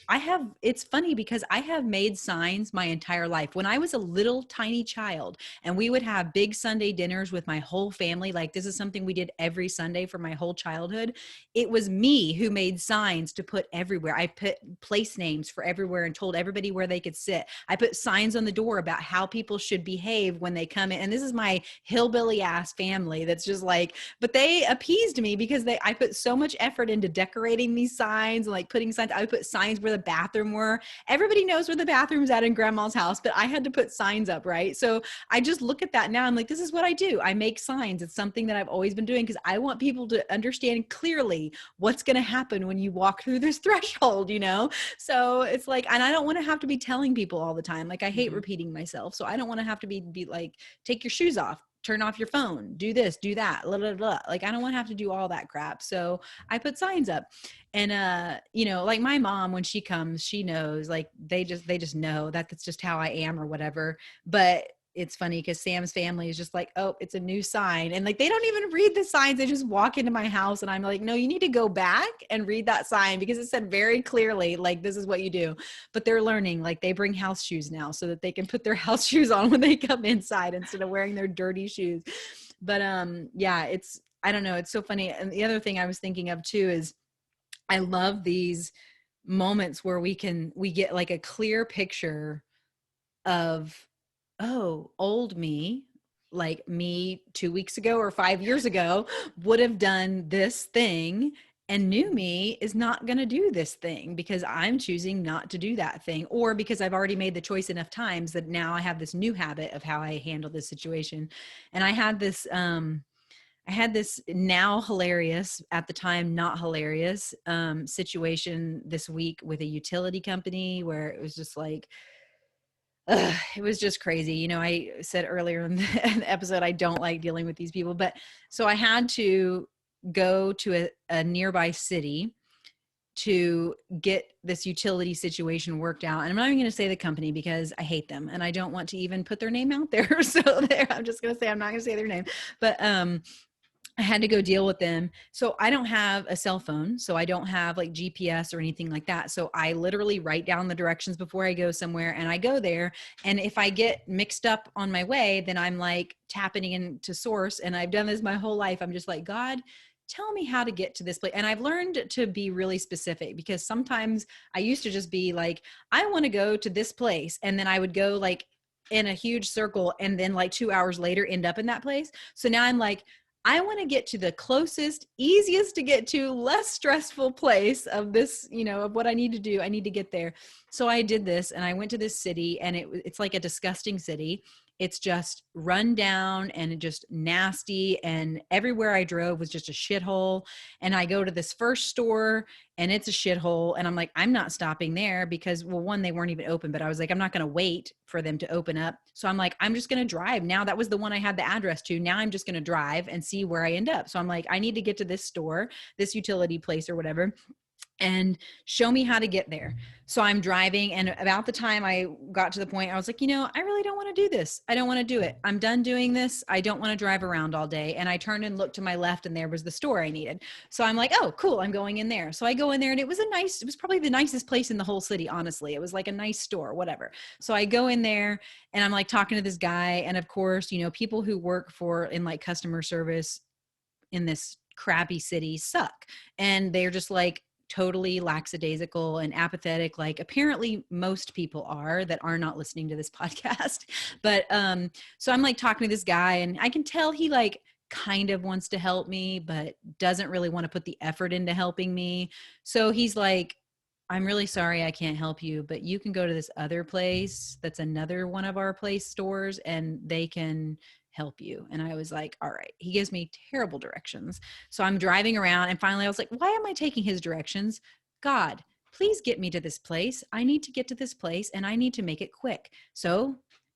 it's funny because I have made signs my entire life. When I was a little tiny child and we would have big Sunday dinners with my whole family, like this is something we did every Sunday for my whole childhood. It was me who made signs to put everywhere. I put place names for everywhere and told everybody where they could sit. I put signs on the door about how people should behave when they come in. And this is my hillbilly ass family that's just like, but they appeased me because I put so much effort into decorating these signs and like putting signs. I would put signs where the bathroom were. Everybody knows where the bathroom's at in grandma's house, but I had to put signs up, right? So I just look at that now. I'm like, this is what I do. I make signs. It's something that I've always been doing because I want people to understand clearly what's going to happen when you walk through this threshold, you know? So it's like, and I don't want to have to be telling people all the time. Like I hate repeating myself. So I don't want to have to be like, take your shoes off, turn off your phone, do this, do that, blah, blah, blah. Like, I don't want to have to do all that crap. So I put signs up and, you know, like my mom, when she comes, she knows, like, they just know that that's just how I am or whatever. But it's funny because Sam's family is just like, oh, it's a new sign. And like, they don't even read the signs. They just walk into my house and I'm like, no, you need to go back and read that sign because it said very clearly, like, this is what you do. But they're learning, like they bring house shoes now so that they can put their house shoes on when they come inside instead of wearing their dirty shoes. But yeah, I don't know. It's so funny. And the other thing I was thinking of too is I love these moments where we get like a clear picture of, oh, old me, like me 2 weeks ago or 5 years ago would have done this thing, and new me is not going to do this thing because I'm choosing not to do that thing, or because I've already made the choice enough times that now I have this new habit of how I handle this situation. And I had this now hilarious, at the time not hilarious, situation this week with a utility company where it was just like, it was just crazy. You know, I said earlier in the episode, I don't like dealing with these people, but so I had to go to a nearby city to get this utility situation worked out. And I'm not even going to say the company because I hate them and I don't want to even put their name out there. So I'm just going to say, I'm not going to say their name, but, I had to go deal with them. So I don't have a cell phone. So I don't have like GPS or anything like that. So I literally write down the directions before I go somewhere and I go there. And if I get mixed up on my way, then I'm like tapping into source. And I've done this my whole life. I'm just like, God, tell me how to get to this place. And I've learned to be really specific because sometimes I used to just be like, I want to go to this place. And then I would go like in a huge circle and then like 2 hours later end up in that place. So now I'm like, I want to get to the closest, easiest to get to, less stressful place of this, you know, of what I need to do. I need to get there. So I did this and I went to this city and it's like a disgusting city. It's just run down and just nasty. And everywhere I drove was just a shithole. And I go to this first store and it's a shithole. And I'm like, I'm not stopping there because, well, one, they weren't even open, but I was like, I'm not going to wait for them to open up. So I'm like, I'm just going to drive. Now that was the one I had the address to. Now I'm just going to drive and see where I end up. So I'm like, I need to get to this store, this utility place or whatever, and show me how to get there. So I'm driving. And about the time I got to the point, I was like, you know, I really don't want to do this. I don't want to do it. I'm done doing this. I don't want to drive around all day. And I turned and looked to my left and there was the store I needed. So I'm like, oh, cool. I'm going in there. So I go in there and it was probably the nicest place in the whole city. Honestly, it was like a nice store, whatever. So I go in there and I'm like talking to this guy. And of course, you know, people who work in like customer service in this crappy city suck. And they're just like, totally lackadaisical and apathetic, like apparently most people that are not listening to this podcast. But so I'm like talking to this guy and I can tell he like kind of wants to help me but doesn't really want to put the effort into helping me. So he's like, I'm really sorry I can't help you, but you can go to this other place that's another one of our place stores and they can help you. And I was like, all right. He gives me terrible directions. So I'm driving around and finally I was like, why am I taking his directions? God, please get me to this place. I need to get to this place and I need to make it quick. So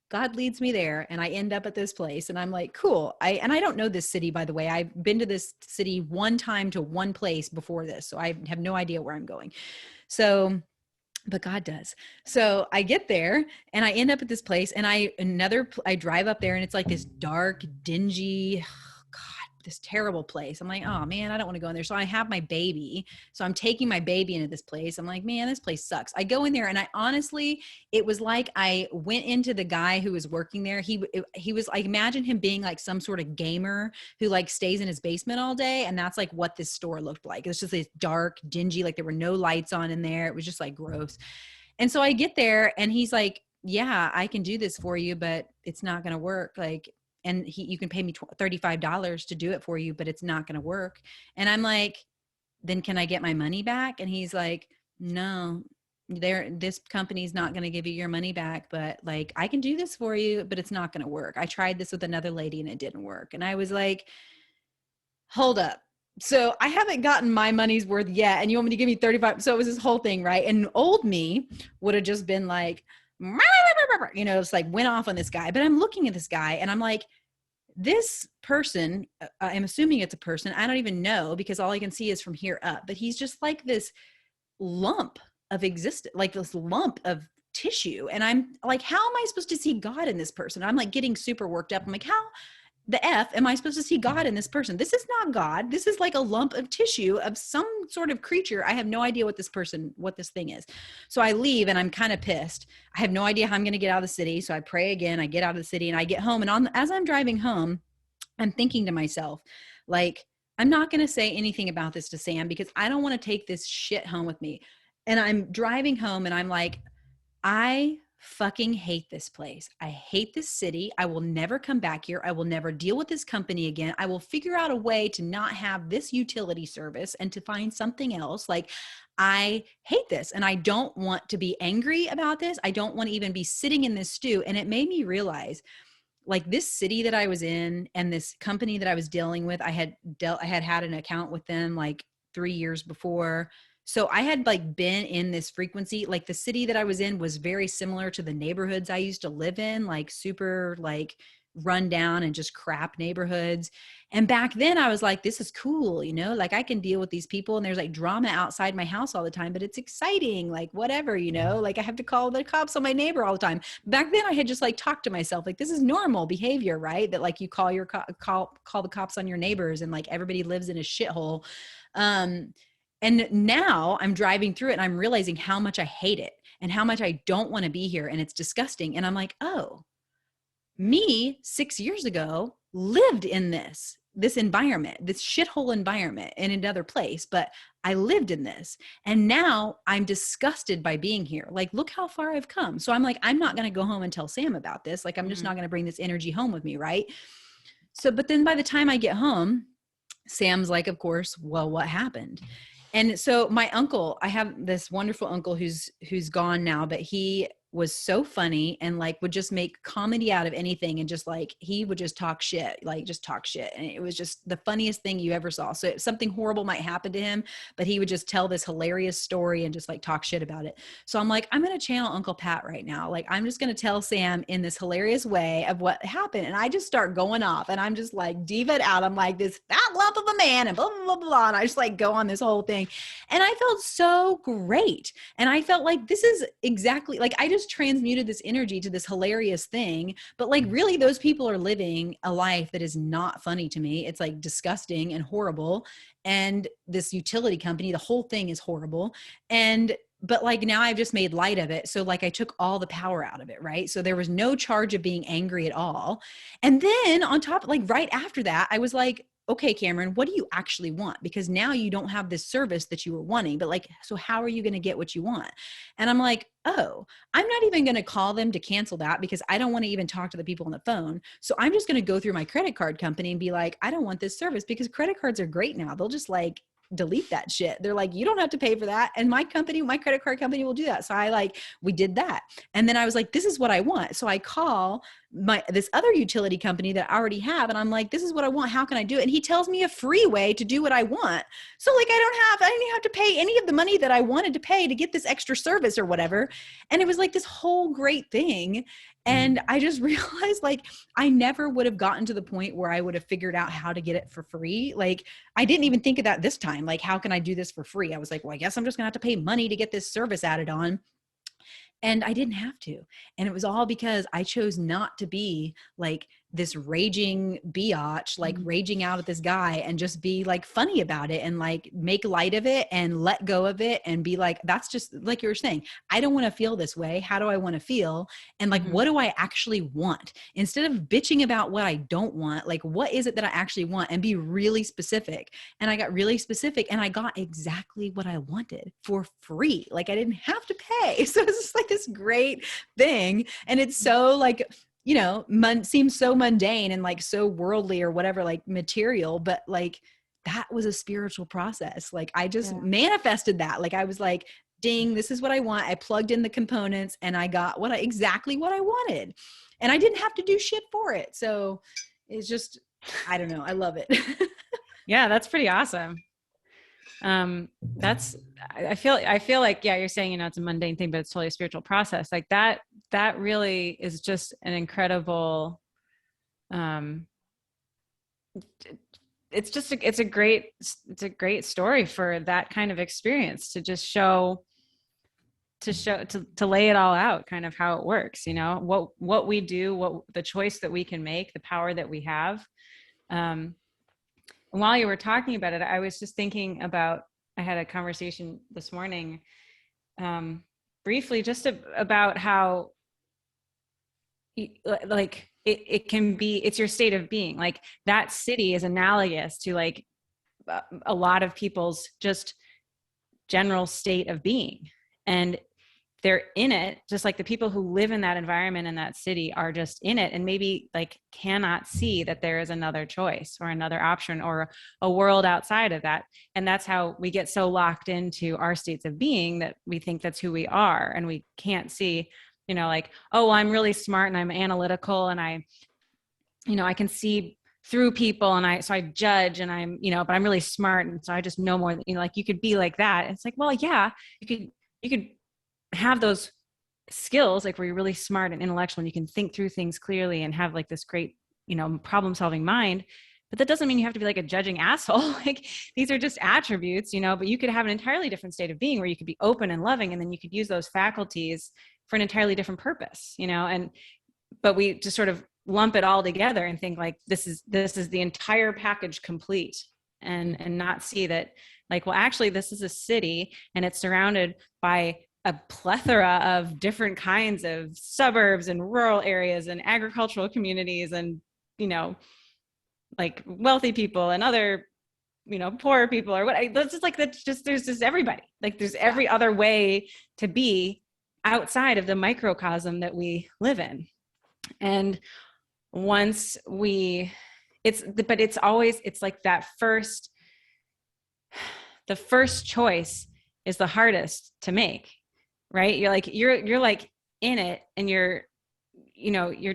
God leads me there and I end up at this place and I'm like, cool. I don't know this city, by the way. I've been to this city one time to one place before this. So I have no idea where I'm going. So, but God does. So I get there and I end up at this place and I drive up there and it's like this dark, dingy, God, this terrible place. I'm like, oh man, I don't want to go in there. So I have my baby. So I'm taking my baby into this place. I'm like, man, this place sucks. I go in there and I honestly, it was like I went into the guy who was working there. He was like, imagine him being like some sort of gamer who like stays in his basement all day. And that's like what this store looked like. It was just this dark, dingy, like there were no lights on in there. It was just like gross. And so I get there and he's like, yeah, I can do this for you, but it's not going to work. Like, and you can pay me $35 to do it for you, but it's not going to work. And I'm like, then can I get my money back? And he's like, no, this company's not going to give you your money back, but like, I can do this for you, but it's not going to work. I tried this with another lady and it didn't work. And I was like, hold up. So I haven't gotten my money's worth yet. And you want me to give me 35. So it was this whole thing, right? And old me would have just been like, you know, it's like went off on this guy, but I'm looking at this guy and I'm like, this person, I'm assuming it's a person. I don't even know because all I can see is from here up, but he's just like this lump of existence, like this lump of tissue. And I'm like, how am I supposed to see God in this person? I'm like getting super worked up. I'm like, how the F am I supposed to see God in this person? This is not God. This is like a lump of tissue of some sort of creature. I have no idea what this thing is. So I leave and I'm kind of pissed. I have no idea how I'm going to get out of the city. So I pray again. I get out of the city and I get home. And as I'm driving home, I'm thinking to myself, like, I'm not going to say anything about this to Sam because I don't want to take this shit home with me. And I'm driving home and I'm like, I fucking hate this place. I hate this city. I will never come back here. I will never deal with this company again. I will figure out a way to not have this utility service and to find something else. Like, I hate this and I don't want to be angry about this. I don't want to even be sitting in this stew. And it made me realize, like, this city that I was in and this company that I was dealing with, I had had an account with them like 3 years before. So I had like been in this frequency, like the city that I was in was very similar to the neighborhoods I used to live in, like super like run down and just crap neighborhoods. And back then I was like, this is cool, you know, like I can deal with these people and there's like drama outside my house all the time, but it's exciting, like whatever, you know, like I have to call the cops on my neighbor all the time. Back then I had just like talked to myself, like this is normal behavior, right? That like you call the cops on your neighbors and like everybody lives in a shithole. And now I'm driving through it and I'm realizing how much I hate it and how much I don't want to be here. And it's disgusting. And I'm like, oh, me 6 years ago lived in this environment, this shithole environment in another place, but I lived in this. And now I'm disgusted by being here. Like, look how far I've come. So I'm like, I'm not going to go home and tell Sam about this. Like, I'm just not going to bring this energy home with me. Right. So, but then by the time I get home, Sam's like, of course, well, what happened? And so my uncle, I have this wonderful uncle who's gone now, but he was so funny and like would just make comedy out of anything. And just like, he would just talk shit, like just talk shit. And it was just the funniest thing you ever saw. So something horrible might happen to him, but he would just tell this hilarious story and just like talk shit about it. So I'm like, I'm going to channel Uncle Pat right now. Like, I'm just going to tell Sam in this hilarious way of what happened. And I just start going off and I'm just like diva it out. I'm like this fat lump of a man and blah, blah, blah, blah. And I just like go on this whole thing. And I felt so great. And I felt like this is exactly like, I just transmuted this energy to this hilarious thing. But like, really, those people are living a life that is not funny to me. It's like disgusting and horrible. And this utility company, the whole thing is horrible. But like now I've just made light of it. So like I took all the power out of it, right? So there was no charge of being angry at all. And then on top, like right after that, I was like, okay, Cameron, what do you actually want? Because now you don't have this service that you were wanting, but like, so how are you going to get what you want? And I'm like, oh, I'm not even going to call them to cancel that because I don't want to even talk to the people on the phone. So I'm just going to go through my credit card company and be like, I don't want this service because credit cards are great now. They'll just like delete that shit. They're like, you don't have to pay for that. And my credit card company will do that. So we did that. And then I was like, this is what I want. So I call this other utility company that I already have. And I'm like, this is what I want. How can I do it? And he tells me a free way to do what I want. So like, I didn't have to pay any of the money that I wanted to pay to get this extra service or whatever. And it was like this whole great thing. And I just realized like, I never would have gotten to the point where I would have figured out how to get it for free. Like, I didn't even think of that this time. Like, how can I do this for free? I was like, well, I guess I'm just gonna have to pay money to get this service added on. And I didn't have to. And it was all because I chose not to be like this raging biatch, like raging out at this guy, and just be like funny about it and like make light of it and let go of it and be like, that's just like you were saying, I don't want to feel this way. How do I want to feel? And like, what do I actually want? Instead of bitching about what I don't want, like, what is it that I actually want? And be really specific. And I got really specific and I got exactly what I wanted for free. Like I didn't have to pay. So it's just like this great thing. And it's so like, you know, seems so mundane and like so worldly or whatever, like material, but like that was a spiritual process. Like I just manifested that. Like I was like, ding, this is what I want. I plugged in the components and I got exactly what I wanted. And I didn't have to do shit for it. So it's just, I don't know. I love it. Yeah, that's pretty awesome. I feel like, yeah, you're saying, you know, it's a mundane thing, but it's totally a spiritual process. Like that really is just an incredible, it's a great story for that kind of experience to just to lay it all out, kind of how it works, you know, what we do, what the choice that we can make, the power that we have. And while you were talking about it, I was just thinking about, I had a conversation this morning, briefly, just about how like it can be, it's your state of being. Like that city is analogous to like a lot of people's just general state of being. And they're in it, just like the people who live in that environment in that city are just in it and maybe like cannot see that there is another choice or another option or a world outside of that. And that's how we get so locked into our states of being that we think that's who we are. And we can't see, you know, like, oh, well, I'm really smart and I'm analytical and I can see through people and so I judge and I'm, you know, but I'm really smart. And so I just know more, you know, like you could be like that. And it's like, well, yeah, you could have those skills, like where you're really smart and intellectual and you can think through things clearly and have like this great, you know, problem solving mind. But that doesn't mean you have to be like a judging asshole. Like these are just attributes, you know, but you could have an entirely different state of being where you could be open and loving. And then you could use those faculties for an entirely different purpose, you know, but we just sort of lump it all together and think like, this is the entire package complete, and not see that like, well, actually this is a city and it's surrounded by a plethora of different kinds of suburbs and rural areas and agricultural communities and, you know, like wealthy people and other, you know, poorer people or what. That's just like, there's just everybody. Like there's every other way to be outside of the microcosm that we live in. And once it's like the first choice is the hardest to make. Right? You're like in it and you're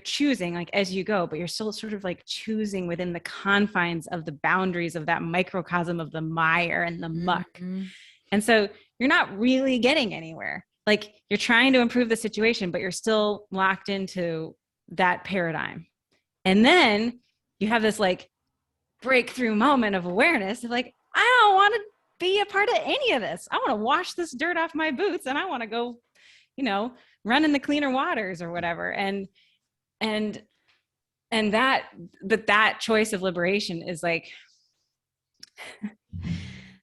choosing like as you go, but you're still sort of like choosing within the confines of the boundaries of that microcosm of the mire and the muck. Mm-hmm. And so you're not really getting anywhere. Like you're trying to improve the situation, but you're still locked into that paradigm. And then you have this like breakthrough moment of awareness of like, I don't want to be a part of any of this. I want to wash this dirt off my boots and I want to go, you know, run in the cleaner waters or whatever. And that choice of liberation is like,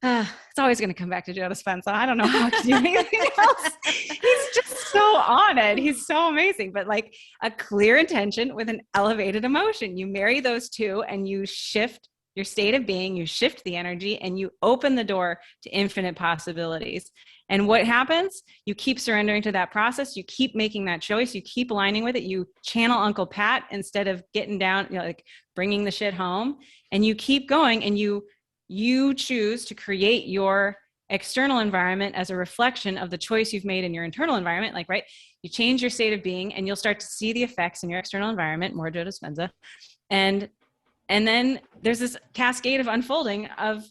it's always going to come back to Joe Dispenza. I don't know how I can do anything else. He's just so on it. He's so amazing. But like a clear intention with an elevated emotion, you marry those two and you shift your state of being, you shift the energy and you open the door to infinite possibilities. And what happens? You keep surrendering to that process. You keep making that choice. You keep aligning with it. You channel Uncle Pat instead of getting down, you know, like bringing the shit home, and you keep going and you choose to create your external environment as a reflection of the choice you've made in your internal environment. Like, right, you change your state of being and you'll start to see the effects in your external environment, more Joe Dispenza. And then there's this cascade of unfolding of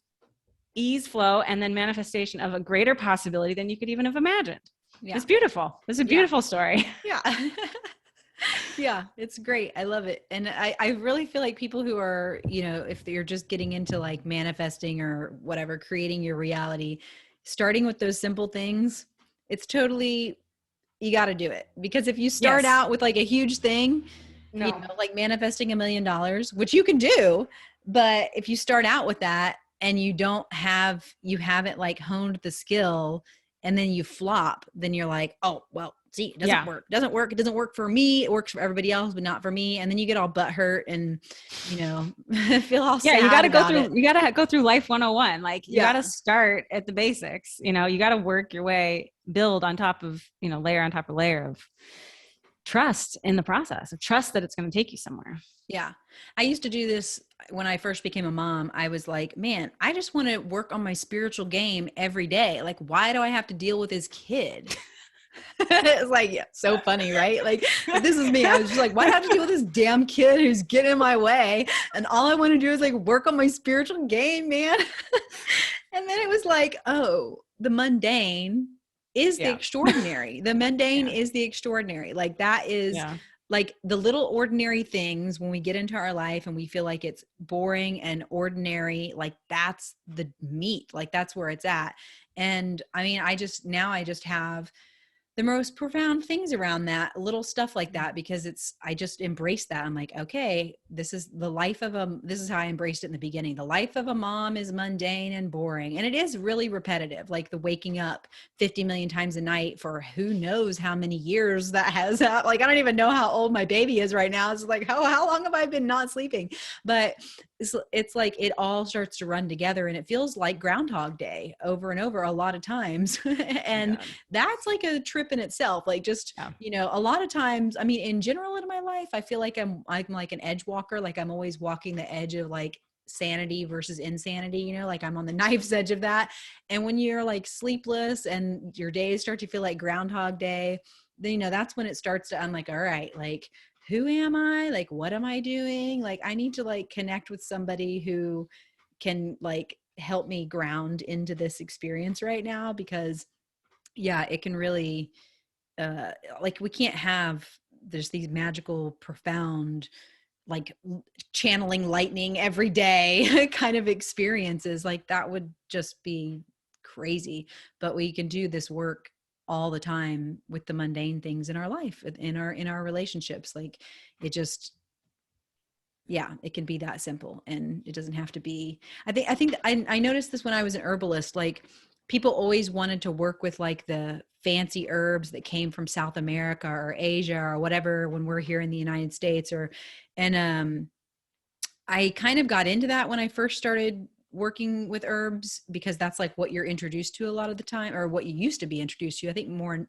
ease, flow, and then manifestation of a greater possibility than you could even have imagined. Yeah. It's beautiful. It's a beautiful story. Yeah. Yeah, it's great. I love it. And I really feel like people who are, you know, if you're just getting into like manifesting or whatever, creating your reality, starting with those simple things, it's totally, you got to do it. Because if you start out with like a huge thing, you No. know, like manifesting $1 million, which you can do. But if you start out with that and you haven't like honed the skill and then you flop, then you're like, oh, well, see, it doesn't work. It doesn't work. It doesn't work for me. It works for everybody else, but not for me. And then you get all butthurt and, you know, feel all sad. You got to go through life 101. Like you got to start at the basics, you know, you got to work your way, build on top of, you know, layer on top of layer of trust in the process, of trust that it's going to take you somewhere. Yeah. I used to do this when I first became a mom. I was like, man, I just want to work on my spiritual game every day. Like, why do I have to deal with this kid? It's like, yeah, so funny, right? Like, this is me. I was just like, why do I have to deal with this damn kid who's getting in my way? And all I want to do is like work on my spiritual game, man. And then it was like, oh, the mundane is the extraordinary. The mundane is the extraordinary. Like that is like the little ordinary things when we get into our life and we feel like it's boring and ordinary, like that's the meat, like that's where it's at. And I mean, I just have the most profound things around that little stuff like that, because I just embrace that. I'm like, okay, this is how I embraced it in the beginning. The life of a mom is mundane and boring. And it is really repetitive, like the waking up 50 million times a night for who knows how many years that has. Like, I don't even know how old my baby is right now. It's like, how long have I been not sleeping? But it's like it all starts to run together and it feels like Groundhog Day over and over a lot of times. And that's like a trip in itself. Like just, you know, a lot of times, I mean, in general in my life, I feel like I'm like an edge walker. Like I'm always walking the edge of like sanity versus insanity, you know, like I'm on the knife's edge of that. And when you're like sleepless and your days start to feel like Groundhog Day, then, you know, that's when it starts to, I'm like, all right, like, who am I? Like, what am I doing? Like, I need to like connect with somebody who can like help me ground into this experience right now, because it can really, like we can't have, there's these magical, profound, like channeling lightning every day kind of experiences. Like that would just be crazy, but we can do this work all the time with the mundane things in our life, in our relationships. Like it just, it can be that simple, and it doesn't have to be. I noticed this when I was an herbalist. Like people always wanted to work with like the fancy herbs that came from South America or Asia or whatever when we're here in the United States. I kind of got into that when I first started working with herbs, because that's like what you're introduced to a lot of the time, or what you used to be introduced to. I think more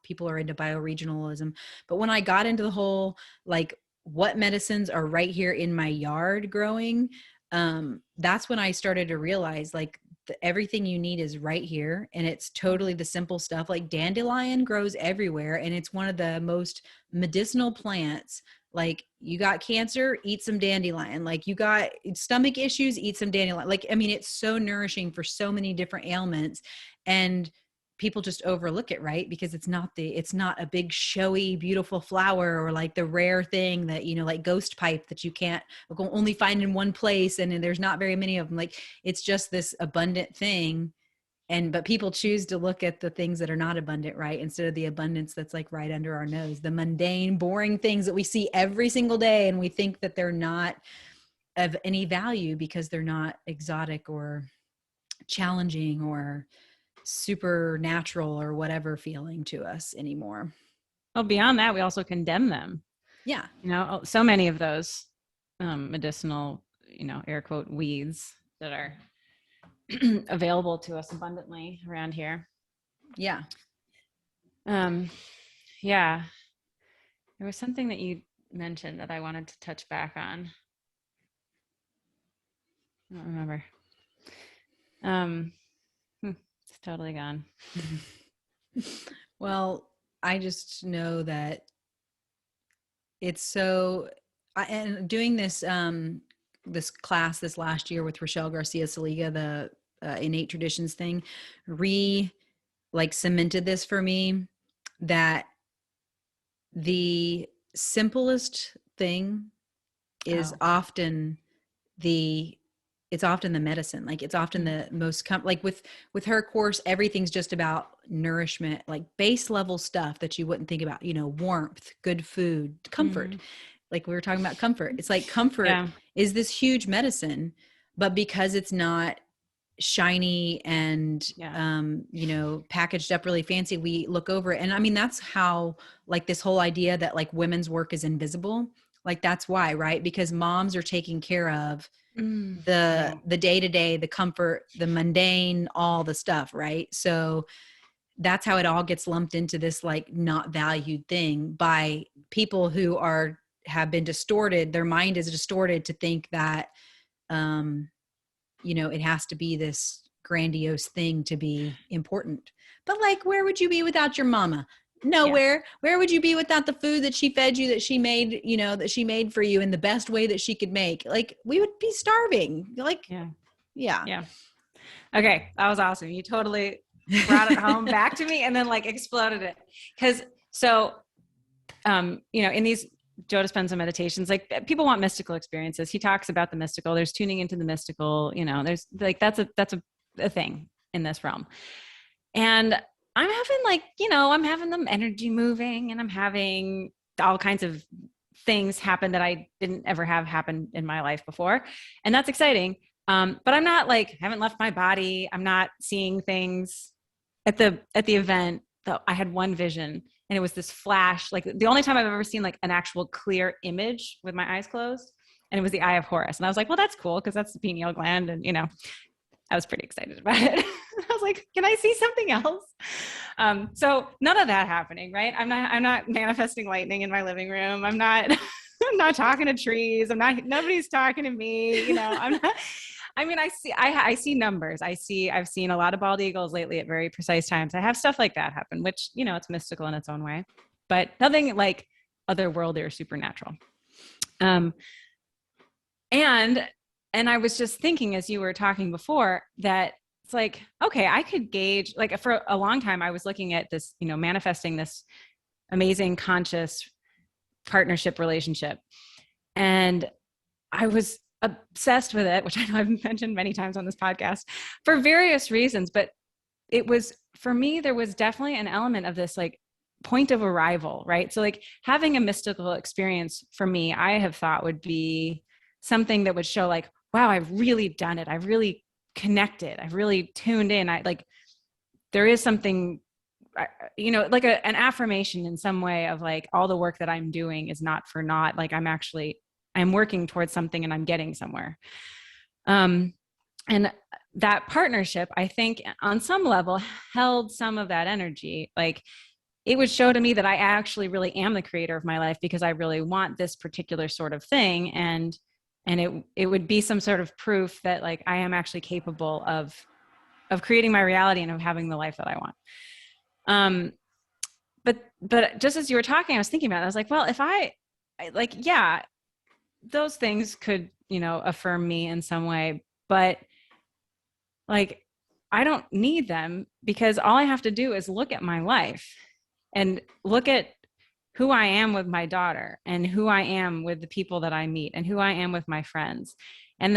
people are into bioregionalism. But when I got into the whole, like, what medicines are right here in my yard growing, that's when I started to realize like everything you need is right here. And it's totally the simple stuff. Like dandelion grows everywhere, and it's one of the most medicinal plants. Like you got cancer, eat some dandelion. Like you got stomach issues, eat some dandelion. Like, I mean, it's so nourishing for so many different ailments, and people just overlook it, right? Because it's not a big showy, beautiful flower, or like the rare thing that, you know, like ghost pipe that you can't only find in one place. And there's not very many of them. Like it's just this abundant thing. But people choose to look at the things that are not abundant, right? Instead of the abundance that's like right under our nose, the mundane, boring things that we see every single day. And we think that they're not of any value because they're not exotic or challenging or supernatural or whatever feeling to us anymore. Well, beyond that, we also condemn them. Yeah. You know, so many of those medicinal, you know, air quote weeds that are available to us abundantly around here. Yeah. Yeah. There was something that you mentioned that I wanted to touch back on. I don't remember. It's totally gone. Well, I just know that it's so, and doing this, this class this last year with Rochelle Garcia Saliga, the Innate Traditions thing, cemented this for me, that the simplest thing is often the medicine. Like it's often the most like with her course, everything's just about nourishment, like base level stuff that you wouldn't think about, you know, warmth, good food, comfort. like we were talking about comfort. It's like comfort is this huge medicine, but because it's not shiny and, you know, packaged up really fancy, we look over it. And I mean, that's how, like, this whole idea that like women's work is invisible, like that's why, right? Because moms are taking care of the day-to-day, the comfort, the mundane, all the stuff, right? So that's how it all gets lumped into this like not valued thing by people who have been distorted. Their mind is distorted to think that, you know, it has to be this grandiose thing to be important. But like, where would you be without your mama? Nowhere. Where would you be without the food that she fed you, that she made, you know, that she made for you in the best way that she could make? Like, we would be starving. Like, yeah. Okay. That was awesome. You totally brought it home back to me and then like exploded it. Cause so, you know, in these Joe Dispenza meditations, like people want mystical experiences. He talks about the mystical. There's tuning into the mystical, you know, there's like, that's a thing in this realm. And I'm having like, you know, I'm having the energy moving and I'm having all kinds of things happen that I didn't ever have happen in my life before. And that's exciting. But I'm not like, haven't left my body. I'm not seeing things at the event. Though I had one vision and it was this flash, like the only time I've ever seen like an actual clear image with my eyes closed. And it was the Eye of Horus. And I was like, well, that's cool, because that's the pineal gland. And, you know, I was pretty excited about it. I was like, can I see something else? So none of that happening, right? I'm not manifesting lightning in my living room. I'm not talking to trees. Nobody's talking to me. You know, I'm not. I mean, I see numbers. I've seen a lot of bald eagles lately at very precise times. I have stuff like that happen, which, you know, it's mystical in its own way, but nothing like otherworldly or supernatural. And I was just thinking, as you were talking before, that it's like, okay, I could gauge, like for a long time, I was looking at this, you know, manifesting this amazing conscious partnership relationship. And I was obsessed with it, which I know I've mentioned many times on this podcast for various reasons, but it was, for me, there was definitely an element of this like point of arrival, right? So like having a mystical experience for me, I have thought would be something that would show like, wow, I've really done it. I've really connected. I've really tuned in. There is something, you know, like an affirmation in some way of like, all the work that I'm doing is not for naught. Like I'm working towards something and I'm getting somewhere. And that partnership, I think on some level held some of that energy. Like it would show to me that I actually really am the creator of my life, because I really want this particular sort of thing. And it would be some sort of proof that like I am actually capable of creating my reality and of having the life that I want. But just as you were talking, I was thinking about it. I was like, well, if I like, yeah, those things could, you know, affirm me in some way, but like, I don't need them, because all I have to do is look at my life and look at who I am with my daughter and who I am with the people that I meet and who I am with my friends, and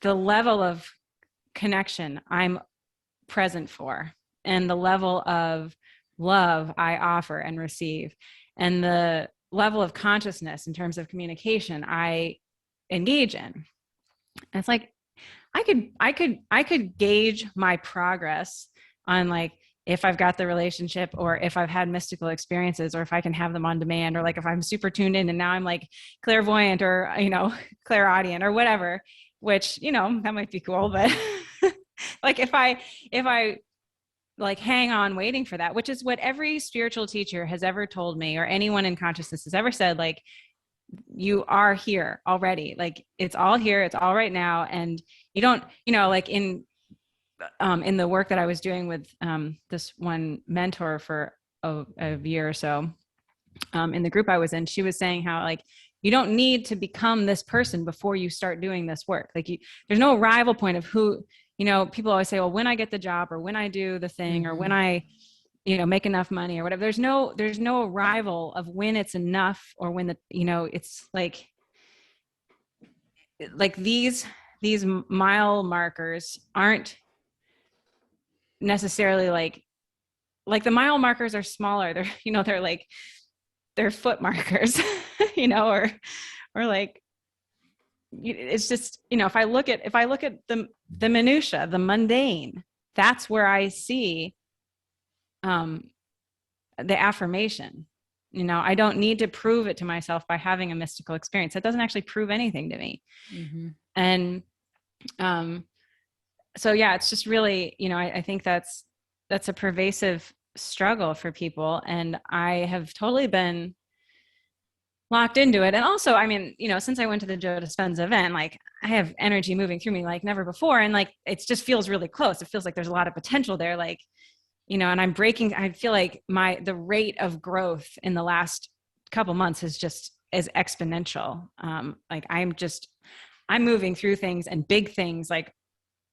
the level of connection I'm present for, and the level of love I offer and receive, and the level of consciousness in terms of communication I engage in. And it's like, I could gauge my progress on like, if I've got the relationship, or if I've had mystical experiences, or if I can have them on demand, or like if I'm super tuned in and now I'm like clairvoyant, or, you know, clairaudient or whatever, which, you know, that might be cool. But like if I like hang on waiting for that, which is what every spiritual teacher has ever told me, or anyone in consciousness has ever said, like, you are here already. Like it's all here. It's all right now. And you don't, you know, like in the work that I was doing with this one mentor for a year or so, in the group I was in, she was saying how like, you don't need to become this person before you start doing this work. Like there's no arrival point of who, you know, people always say, well, when I get the job, or when I do the thing, or when I, you know, make enough money or whatever. There's no arrival of when it's enough, or when you know, it's like these mile markers aren't necessarily like the mile markers are smaller. They're, you know, they're foot markers. or like, it's just, if I look at the minutia, the mundane, that's where I see the affirmation. I don't need to prove it to myself by having a mystical experience. That doesn't actually prove anything to me. Mm-hmm. And so yeah, it's just really, I think that's a pervasive struggle for people, and I have totally been locked into it. And also, I mean, since I went to the Joe Dispenza event, like, I have energy moving through me like never before, and like it just feels really close. It feels like there's a lot of potential there, like, and I feel like the rate of growth in the last couple months is exponential. Like I'm moving through things and big things, like,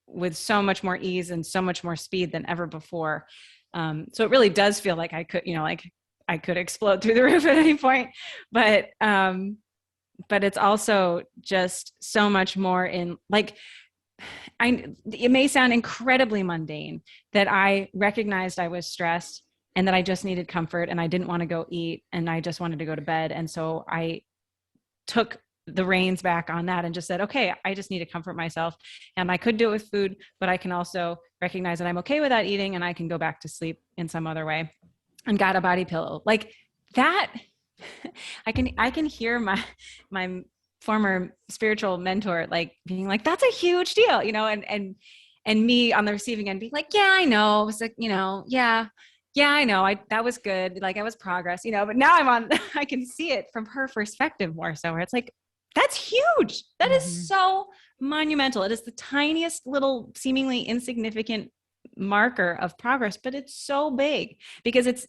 with so much more ease and so much more speed than ever before. So it really does feel like I could, like I could explode through the roof at any point, but it's also just so much more in, like, it may sound incredibly mundane that I recognized I was stressed and that I just needed comfort and I didn't want to go eat and I just wanted to go to bed. And so I took the reins back on that and just said, okay, I just need to comfort myself, and I could do it with food, but I can also recognize that I'm okay without eating and I can go back to sleep in some other way, and got a body pillow like that. I can hear my former spiritual mentor, like, being like, that's a huge deal, and me on the receiving end being like, yeah, I know. It was like, yeah, I know. That was good. Like, I was progress, but now I can see it from her perspective more so, where it's like, that's huge. That is so monumental. It is the tiniest little seemingly insignificant marker of progress, but it's so big because it's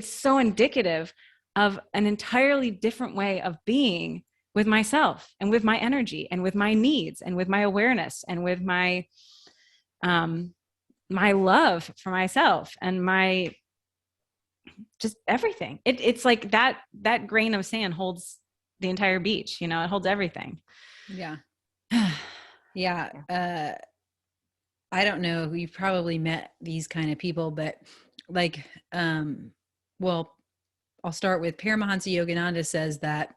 so indicative of an entirely different way of being with myself and with my energy and with my needs and with my awareness and with my my love for myself and my just everything. It's like that grain of sand holds the entire beach, it holds everything. Yeah. Yeah. I don't know. You've probably met these kind of people, but like, well, I'll start with Paramahansa Yogananda says that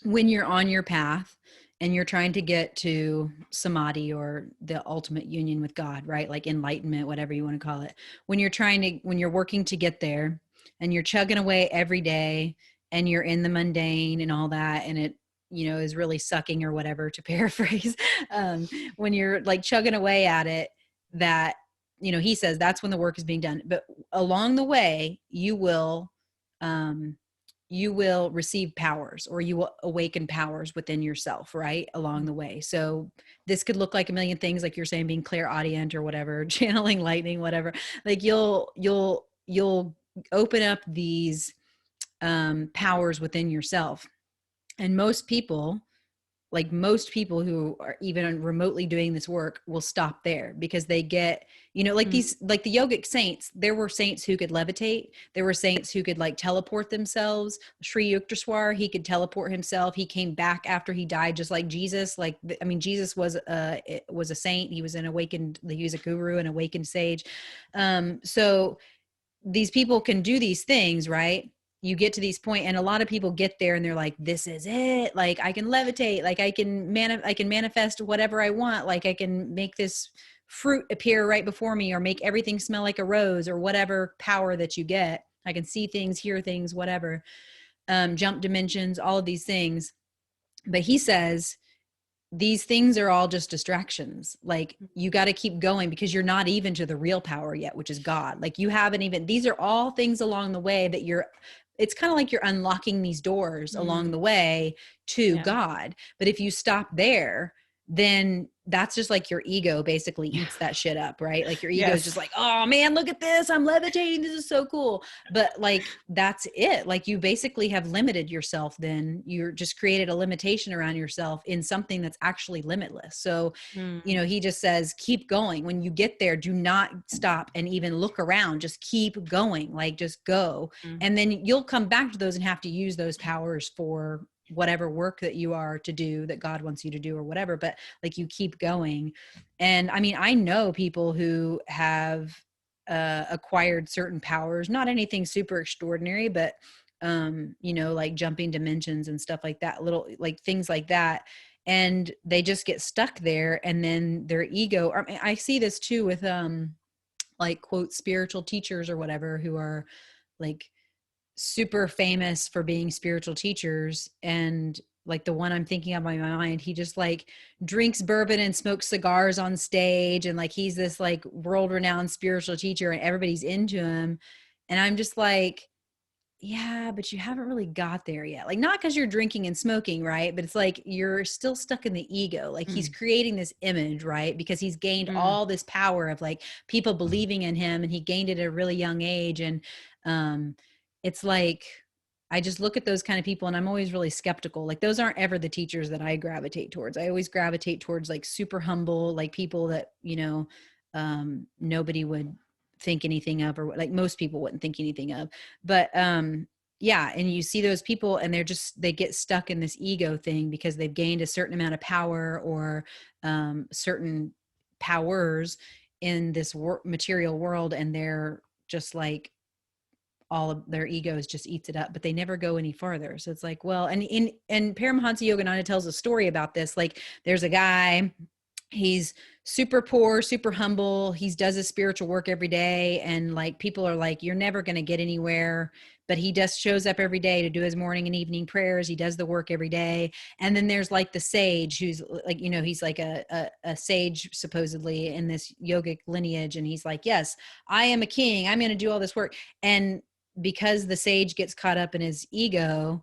when you're on your path and you're trying to get to samadhi, or the ultimate union with God, right? Like enlightenment, whatever you want to call it. When you're working to get there and you're chugging away every day and you're in the mundane and all that, and it, is really sucking or whatever, to paraphrase, when you're like chugging away at it, that, he says that's when the work is being done. But along the way, you will receive powers, or you will awaken powers within yourself, right, along the way. So this could look like a million things, like you're saying, being clairaudient or whatever, channeling lightning, whatever. Like you'll open up these powers within yourself. And most people who are even remotely doing this work will stop there, because they get, like these, like the yogic saints, there were saints who could levitate. There were saints who could like teleport themselves. Sri Yukteswar, he could teleport himself. He came back after he died, just like Jesus. Like, I mean, Jesus was a saint. He was he was a guru, an awakened sage. So these people can do these things, right? You get to these point, and a lot of people get there and they're like, this is it. Like, I can levitate, like I can manifest whatever I want. Like I can make this fruit appear right before me, or make everything smell like a rose, or whatever power that you get. I can see things, hear things, whatever, jump dimensions, all of these things. But he says, these things are all just distractions. Like, you got to keep going, because you're not even to the real power yet, which is God. Like, you haven't even, these are all things along the way that it's kind of like you're unlocking these doors along the way to God. But if you stop there, then that's just like your ego basically eats that shit up, right? Like your ego is just like, oh man, look at this. I'm levitating. This is so cool. But like, that's it. Like, you basically have limited yourself. Then you're just created a limitation around yourself in something that's actually limitless. So, he just says, keep going. When you get there, do not stop and even look around. Just keep going. Like, just go. And then you'll come back to those and have to use those powers for whatever work that you are to do, that God wants you to do, or whatever. But like, you keep going. And I mean, I know people who have acquired certain powers, not anything super extraordinary, but like jumping dimensions and stuff like that, little like things like that. And they just get stuck there. And then their ego, I see this too with, like quote, spiritual teachers or whatever, who are like super famous for being spiritual teachers. And like the one I'm thinking of in my mind, he just like drinks bourbon and smokes cigars on stage. And like, he's this like world renowned spiritual teacher and everybody's into him. And I'm just like, yeah, but you haven't really got there yet. Like, not because you're drinking and smoking, right? But it's like you're still stuck in the ego. Like he's creating this image, right? Because he's gained all this power of like people believing in him, and he gained it at a really young age. And it's like, I just look at those kind of people and I'm always really skeptical. Like those aren't ever the teachers that I gravitate towards. I always gravitate towards like super humble, like people that, nobody would think anything of, or like most people wouldn't think anything of. But yeah, and you see those people and they get stuck in this ego thing because they've gained a certain amount of power, or certain powers in this material world, and they're just like, all of their egos just eats it up, but they never go any farther. So it's like, well, and Paramahansa Yogananda tells a story about this. Like there's a guy, he's super poor, super humble. He does his spiritual work every day. And like, people are like, you're never going to get anywhere, but he just shows up every day to do his morning and evening prayers. He does the work every day. And then there's like the sage who's like, he's like a sage supposedly in this yogic lineage. And he's like, yes, I am a king. I'm going to do all this work. And because the sage gets caught up in his ego,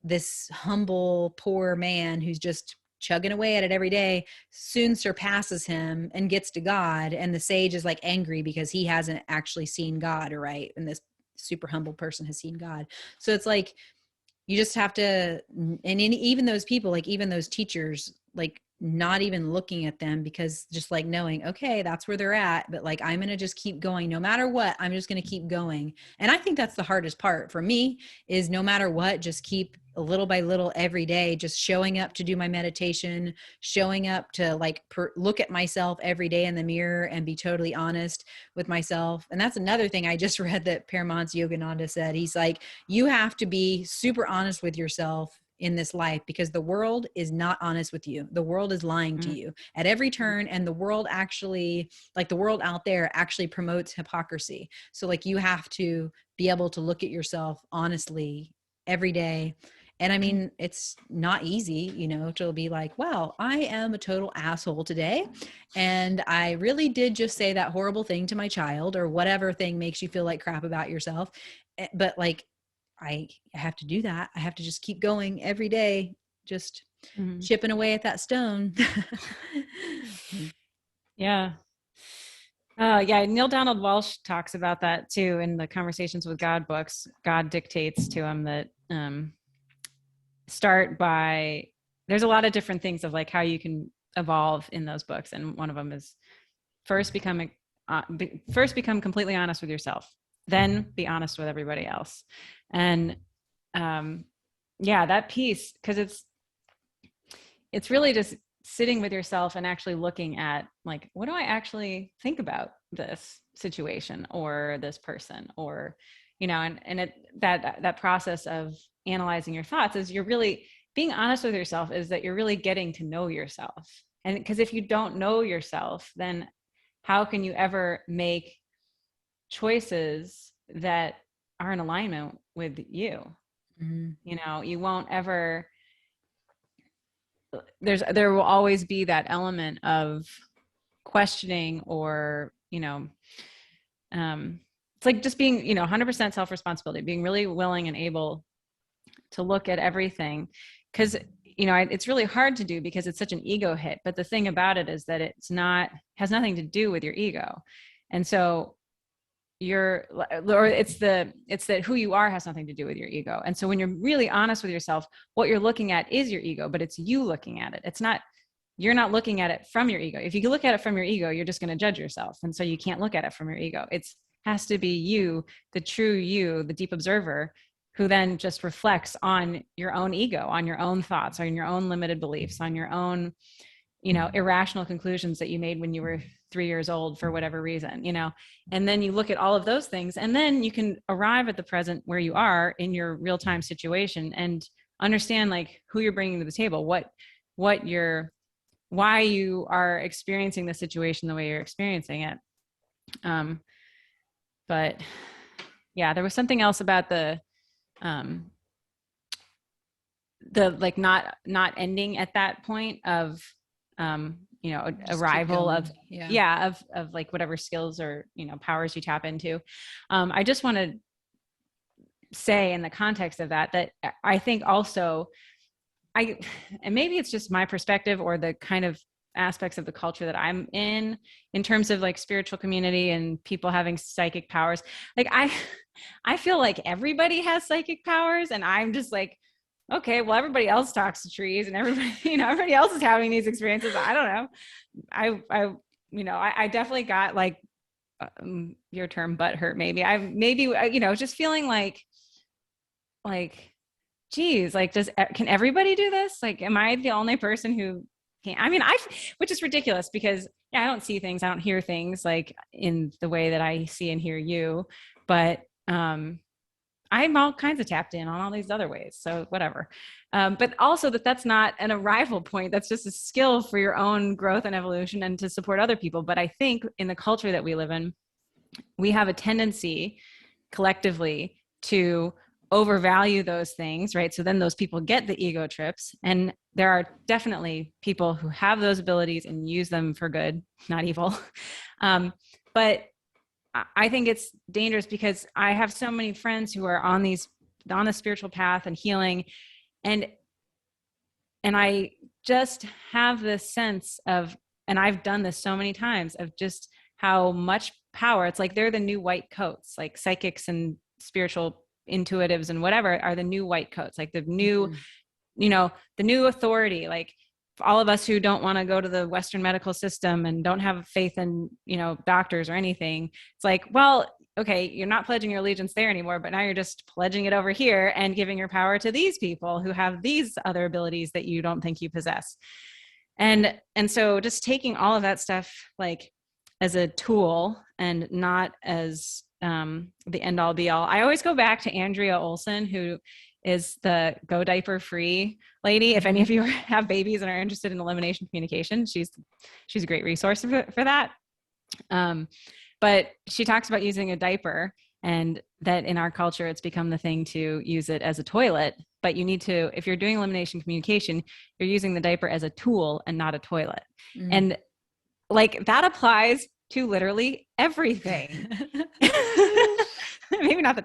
this humble, poor man who's just chugging away at it every day soon surpasses him and gets to God. And the sage is like angry because he hasn't actually seen God, right? And this super humble person has seen God. So it's like, you just have to, and even those people, like even those teachers, like not even looking at them, because just like knowing, okay, that's where they're at, but like, I'm going to just keep going no matter what. I'm just going to keep going. And I think that's the hardest part for me, is no matter what, just keep a little by little every day, just showing up to do my meditation, showing up to like look at myself every day in the mirror and be totally honest with myself. And that's another thing I just read that Paramahansa Yogananda said. He's like, you have to be super honest with yourself in this life, because the world is not honest with you. The world is lying to you at every turn. And the world actually, like the world out there actually promotes hypocrisy. So like, you have to be able to look at yourself honestly every day. And I mean, it's not easy, to be like, wow, I am a total asshole today. And I really did just say that horrible thing to my child, or whatever thing makes you feel like crap about yourself. But like, I have to do that. I have to just keep going every day, just chipping away at that stone. Yeah. Yeah. Neil Donald Walsh talks about that too in the Conversations with God books. God dictates to him that start by, there's a lot of different things of like how you can evolve in those books. And one of them is first become completely honest with yourself, then be honest with everybody else. And yeah, that piece, because it's really just sitting with yourself and actually looking at like, what do I actually think about this situation or this person, or that process of analyzing your thoughts is you're really being honest with yourself, is that you're really getting to know yourself. And because if you don't know yourself, then how can you ever make choices that are in alignment with you? You won't ever, there will always be that element of questioning, or it's like just being 100% self-responsibility, being really willing and able to look at everything, because it's really hard to do because it's such an ego hit. But the thing about it is that has nothing to do with your ego. And so it's that who you are has nothing to do with your ego. And so when you're really honest with yourself, what you're looking at is your ego, but it's you looking at it. You're not looking at it from your ego. If you can look at it from your ego, you're just going to judge yourself. And so you can't look at it from your ego. It has to be you, the true you, the deep observer, who then just reflects on your own ego, on your own thoughts, on your own limited beliefs, on your own, irrational conclusions that you made when you were 3 years old for whatever reason, you know, and then you look at all of those things, and then you can arrive at the present where you are in your real-time situation and understand like who you're bringing to the table, why you are experiencing the situation the way you're experiencing it. But yeah, there was something else about the like not ending at that point of you know, arrival of of like whatever skills or, you know, powers you tap into. I just want to say in the context of that I think also and maybe it's just my perspective or the kind of aspects of the culture that I'm in terms of like spiritual community and people having psychic powers. Like I feel like everybody has psychic powers, and I'm just like, okay, well, everybody else talks to trees and everybody, you know, everybody else is having these experiences. I don't know. You know, I definitely got like your term butt hurt. Maybe you know, just feeling like, geez, like, can everybody do this? Like, am I the only person who can't? I mean, which is ridiculous because I don't see things, I don't hear things like in the way that I see and hear you, but I'm all kinds of tapped in on all these other ways. So whatever. But also that's not an arrival point. That's just a skill for your own growth and evolution and to support other people. But I think in the culture that we live in, we have a tendency collectively to overvalue those things, right? So then those people get the ego trips. And there are definitely people who have those abilities and use them for good, not evil. But I think it's dangerous because I have so many friends who are on the spiritual path and healing. And I just have this sense of, and I've done this so many times, of just how much power, it's like they're the new white coats, like psychics and spiritual intuitives and whatever are the new white coats, like the new, you know, the new authority, like all of us who don't want to go to the Western medical system and don't have faith in, you know, doctors or anything. It's like, well, okay, you're not pledging your allegiance there anymore, but now you're just pledging it over here and giving your power to these people who have these other abilities that you don't think you possess. And so just taking all of that stuff like as a tool and not as the end all be all. I always go back to Andrea Olson, who is the Go Diaper Free lady. If any of you have babies and are interested in elimination communication, she's a great resource for that. But she talks about using a diaper, and that in our culture, it's become the thing to use it as a toilet. But you need to, if you're doing elimination communication, you're using the diaper as a tool and not a toilet. And like that applies to literally everything. Maybe not the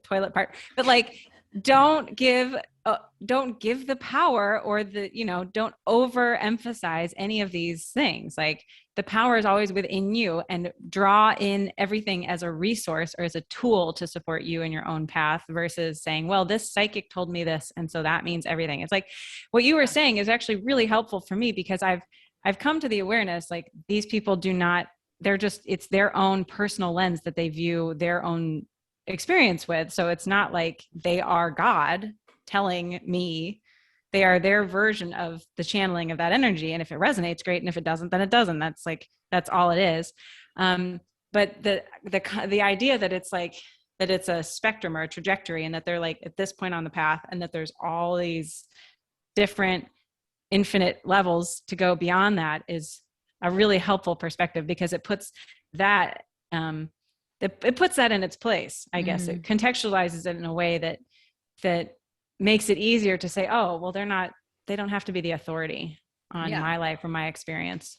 toilet part, but like, don't give the power or the, you know, don't overemphasize any of these things. Like the power is always within you, and draw in everything as a resource or as a tool to support you in your own path versus saying, well, this psychic told me this, and so that means everything. It's like what you were saying is actually really helpful for me, because I've come to the awareness, like these people do not, it's their own personal lens that they view their own experience with. So it's not like they are God telling me. They are their version of the channeling of that energy. And if it resonates, great. And if it doesn't, then it doesn't. That's all it is. But the idea that it's like, that it's a spectrum or a trajectory, and that they're like at this point on the path, and that there's all these different infinite levels to go beyond that, is a really helpful perspective, because it puts that it puts that in its place. I guess it contextualizes it in a way that makes it easier to say, oh, well, they don't have to be the authority on my life or my experience.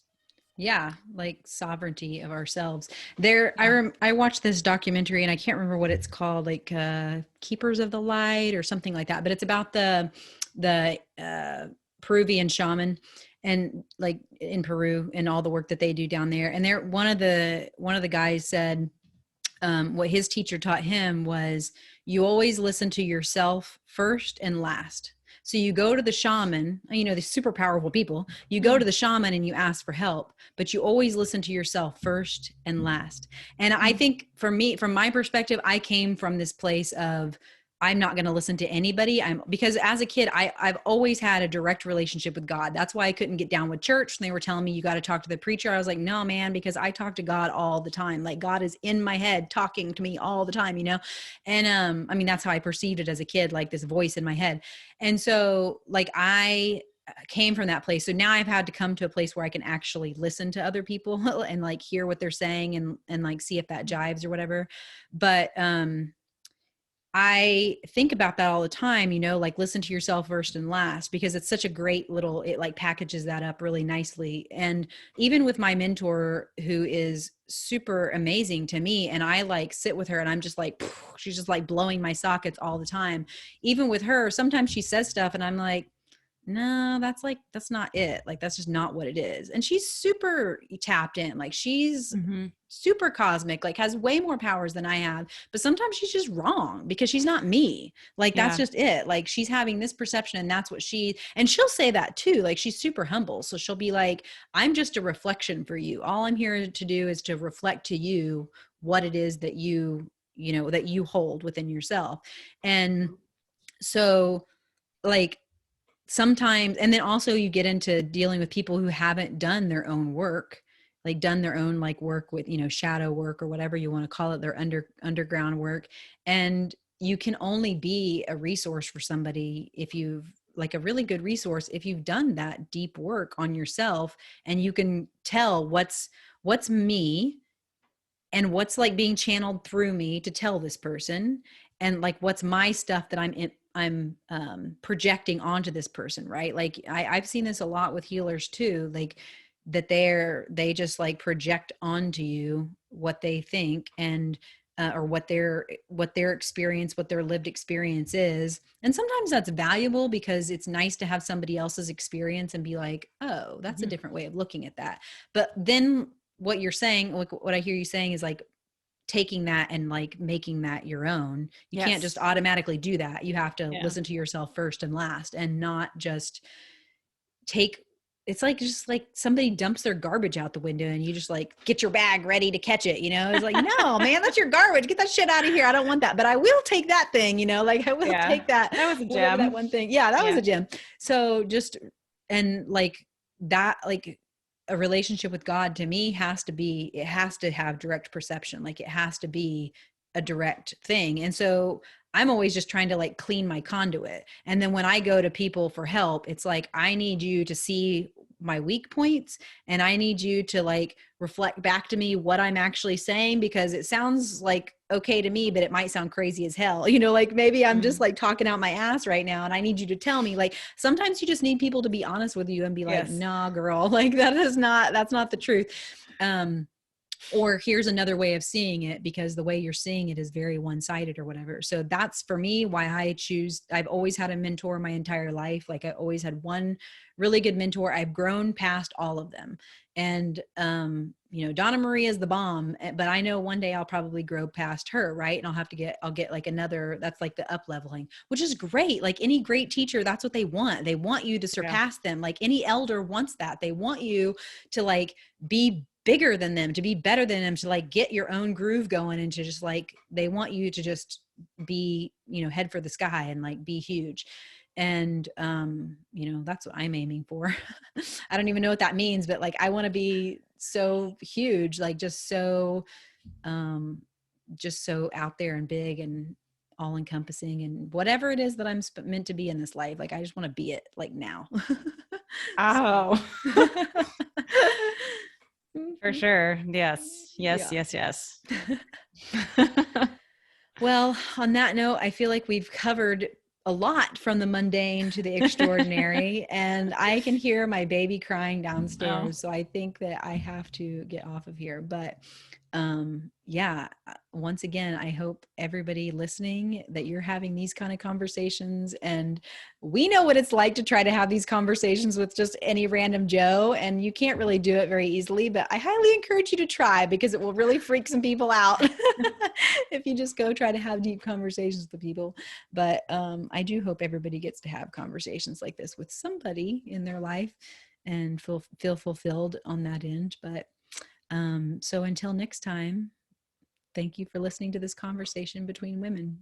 Yeah, like sovereignty of ourselves. I watched this documentary, and I can't remember what it's called, like Keepers of the Light or something like that. But it's about the Peruvian shaman, and like in Peru, and all the work that they do down there. And one of the guys said, what his teacher taught him was, you always listen to yourself first and last. So you go to the shaman, you know, the super powerful people, you go to the shaman and you ask for help, but you always listen to yourself first and last. And I think for me, from my perspective, I came from this place of, I'm not going to listen to anybody. Because as a kid, I've always had a direct relationship with God. That's why I couldn't get down with church. And they were telling me, you got to talk to the preacher. I was like, no, man, because I talk to God all the time. Like God is in my head talking to me all the time, you know? And, I mean, that's how I perceived it as a kid, like this voice in my head. And so like, I came from that place. So now I've had to come to a place where I can actually listen to other people and like hear what they're saying and like see if that jives or whatever. But, I think about that all the time, you know, like listen to yourself first and last, because it's such a great little, it like packages that up really nicely. And even with my mentor, who is super amazing to me, and I like sit with her and I'm just like, she's just like blowing my sockets all the time. Even with her, sometimes she says stuff and I'm like, no, that's not it. Like, that's just not what it is. And she's super tapped in. Like she's super cosmic, like has way more powers than I have, but sometimes she's just wrong because she's not me. Like, that's just it. Like she's having this perception and that's what and she'll say that too. Like she's super humble. So she'll be like, I'm just a reflection for you. All I'm here to do is to reflect to you what it is that you know, that you hold within yourself. And so like, sometimes, and then also you get into dealing with people who haven't done their own work, like done their own like work with, you know, shadow work or whatever you want to call it, their underground work. And you can only be a resource for somebody if you've like a really good resource, if you've done that deep work on yourself and you can tell what's me and what's like being channeled through me to tell this person, and like what's my stuff that I'm projecting onto this person, right? Like I've seen this a lot with healers too, like that they just like project onto you what they think and or what their experience, what their lived experience is. And sometimes that's valuable because it's nice to have somebody else's experience and be like, oh, that's a different way of looking at that. But then what you're saying, like what I hear you saying is like taking that and like making that your own. You can't just automatically do that. You have to listen to yourself first and last, and not just take, it's like just like somebody dumps their garbage out the window and you just like get your bag ready to catch it, you know? It's like, no, man, that's your garbage. Get that shit out of here. I don't want that, but I will take that thing, you know, like I will take that. That was a whatever gem. that one thing. Yeah, that was a gem. So just, and like that, like a relationship with God to me has to be, it has to have direct perception. Like it has to be a direct thing. And so I'm always just trying to like clean my conduit. And then when I go to people for help, it's like, I need you to see my weak points and I need you to like reflect back to me what I'm actually saying, because it sounds like okay to me, but it might sound crazy as hell. You know, like maybe I'm just like talking out my ass right now and I need you to tell me. Like sometimes you just need people to be honest with you and be like, nah, girl, like that's not the truth. Or here's another way of seeing it, because the way you're seeing it is very one-sided or whatever. So that's for me why I've always had a mentor my entire life. Like I always had one really good mentor. I've grown past all of them. And, you know, Donna Marie is the bomb, but I know one day I'll probably grow past her. Right. And I'll get like another, that's like the up leveling, which is great. Like any great teacher, that's what they want. They want you to surpass them. Like any elder wants that. They want you to like be bigger than them, to be better than them, to like get your own groove going, and to just like, they want you to just be, you know, head for the sky and like be huge. And, you know, that's what I'm aiming for. I don't even know what that means, but like, I want to be so huge, like just so out there and big and all encompassing and whatever it is that I'm meant to be in this life. Like, I just want to be it like now. Oh, for sure. Yes. Well, on that note, I feel like we've covered a lot from the mundane to the extraordinary, and I can hear my baby crying downstairs. So I think that I have to get off of here. But yeah, once again, I hope everybody listening that you're having these kind of conversations, and we know what it's like to try to have these conversations with just any random Joe, and you can't really do it very easily, but I highly encourage you to try, because it will really freak some people out if you just go try to have deep conversations with people. But I do hope everybody gets to have conversations like this with somebody in their life and feel fulfilled on that end. But so until next time, thank you for listening to this conversation between women.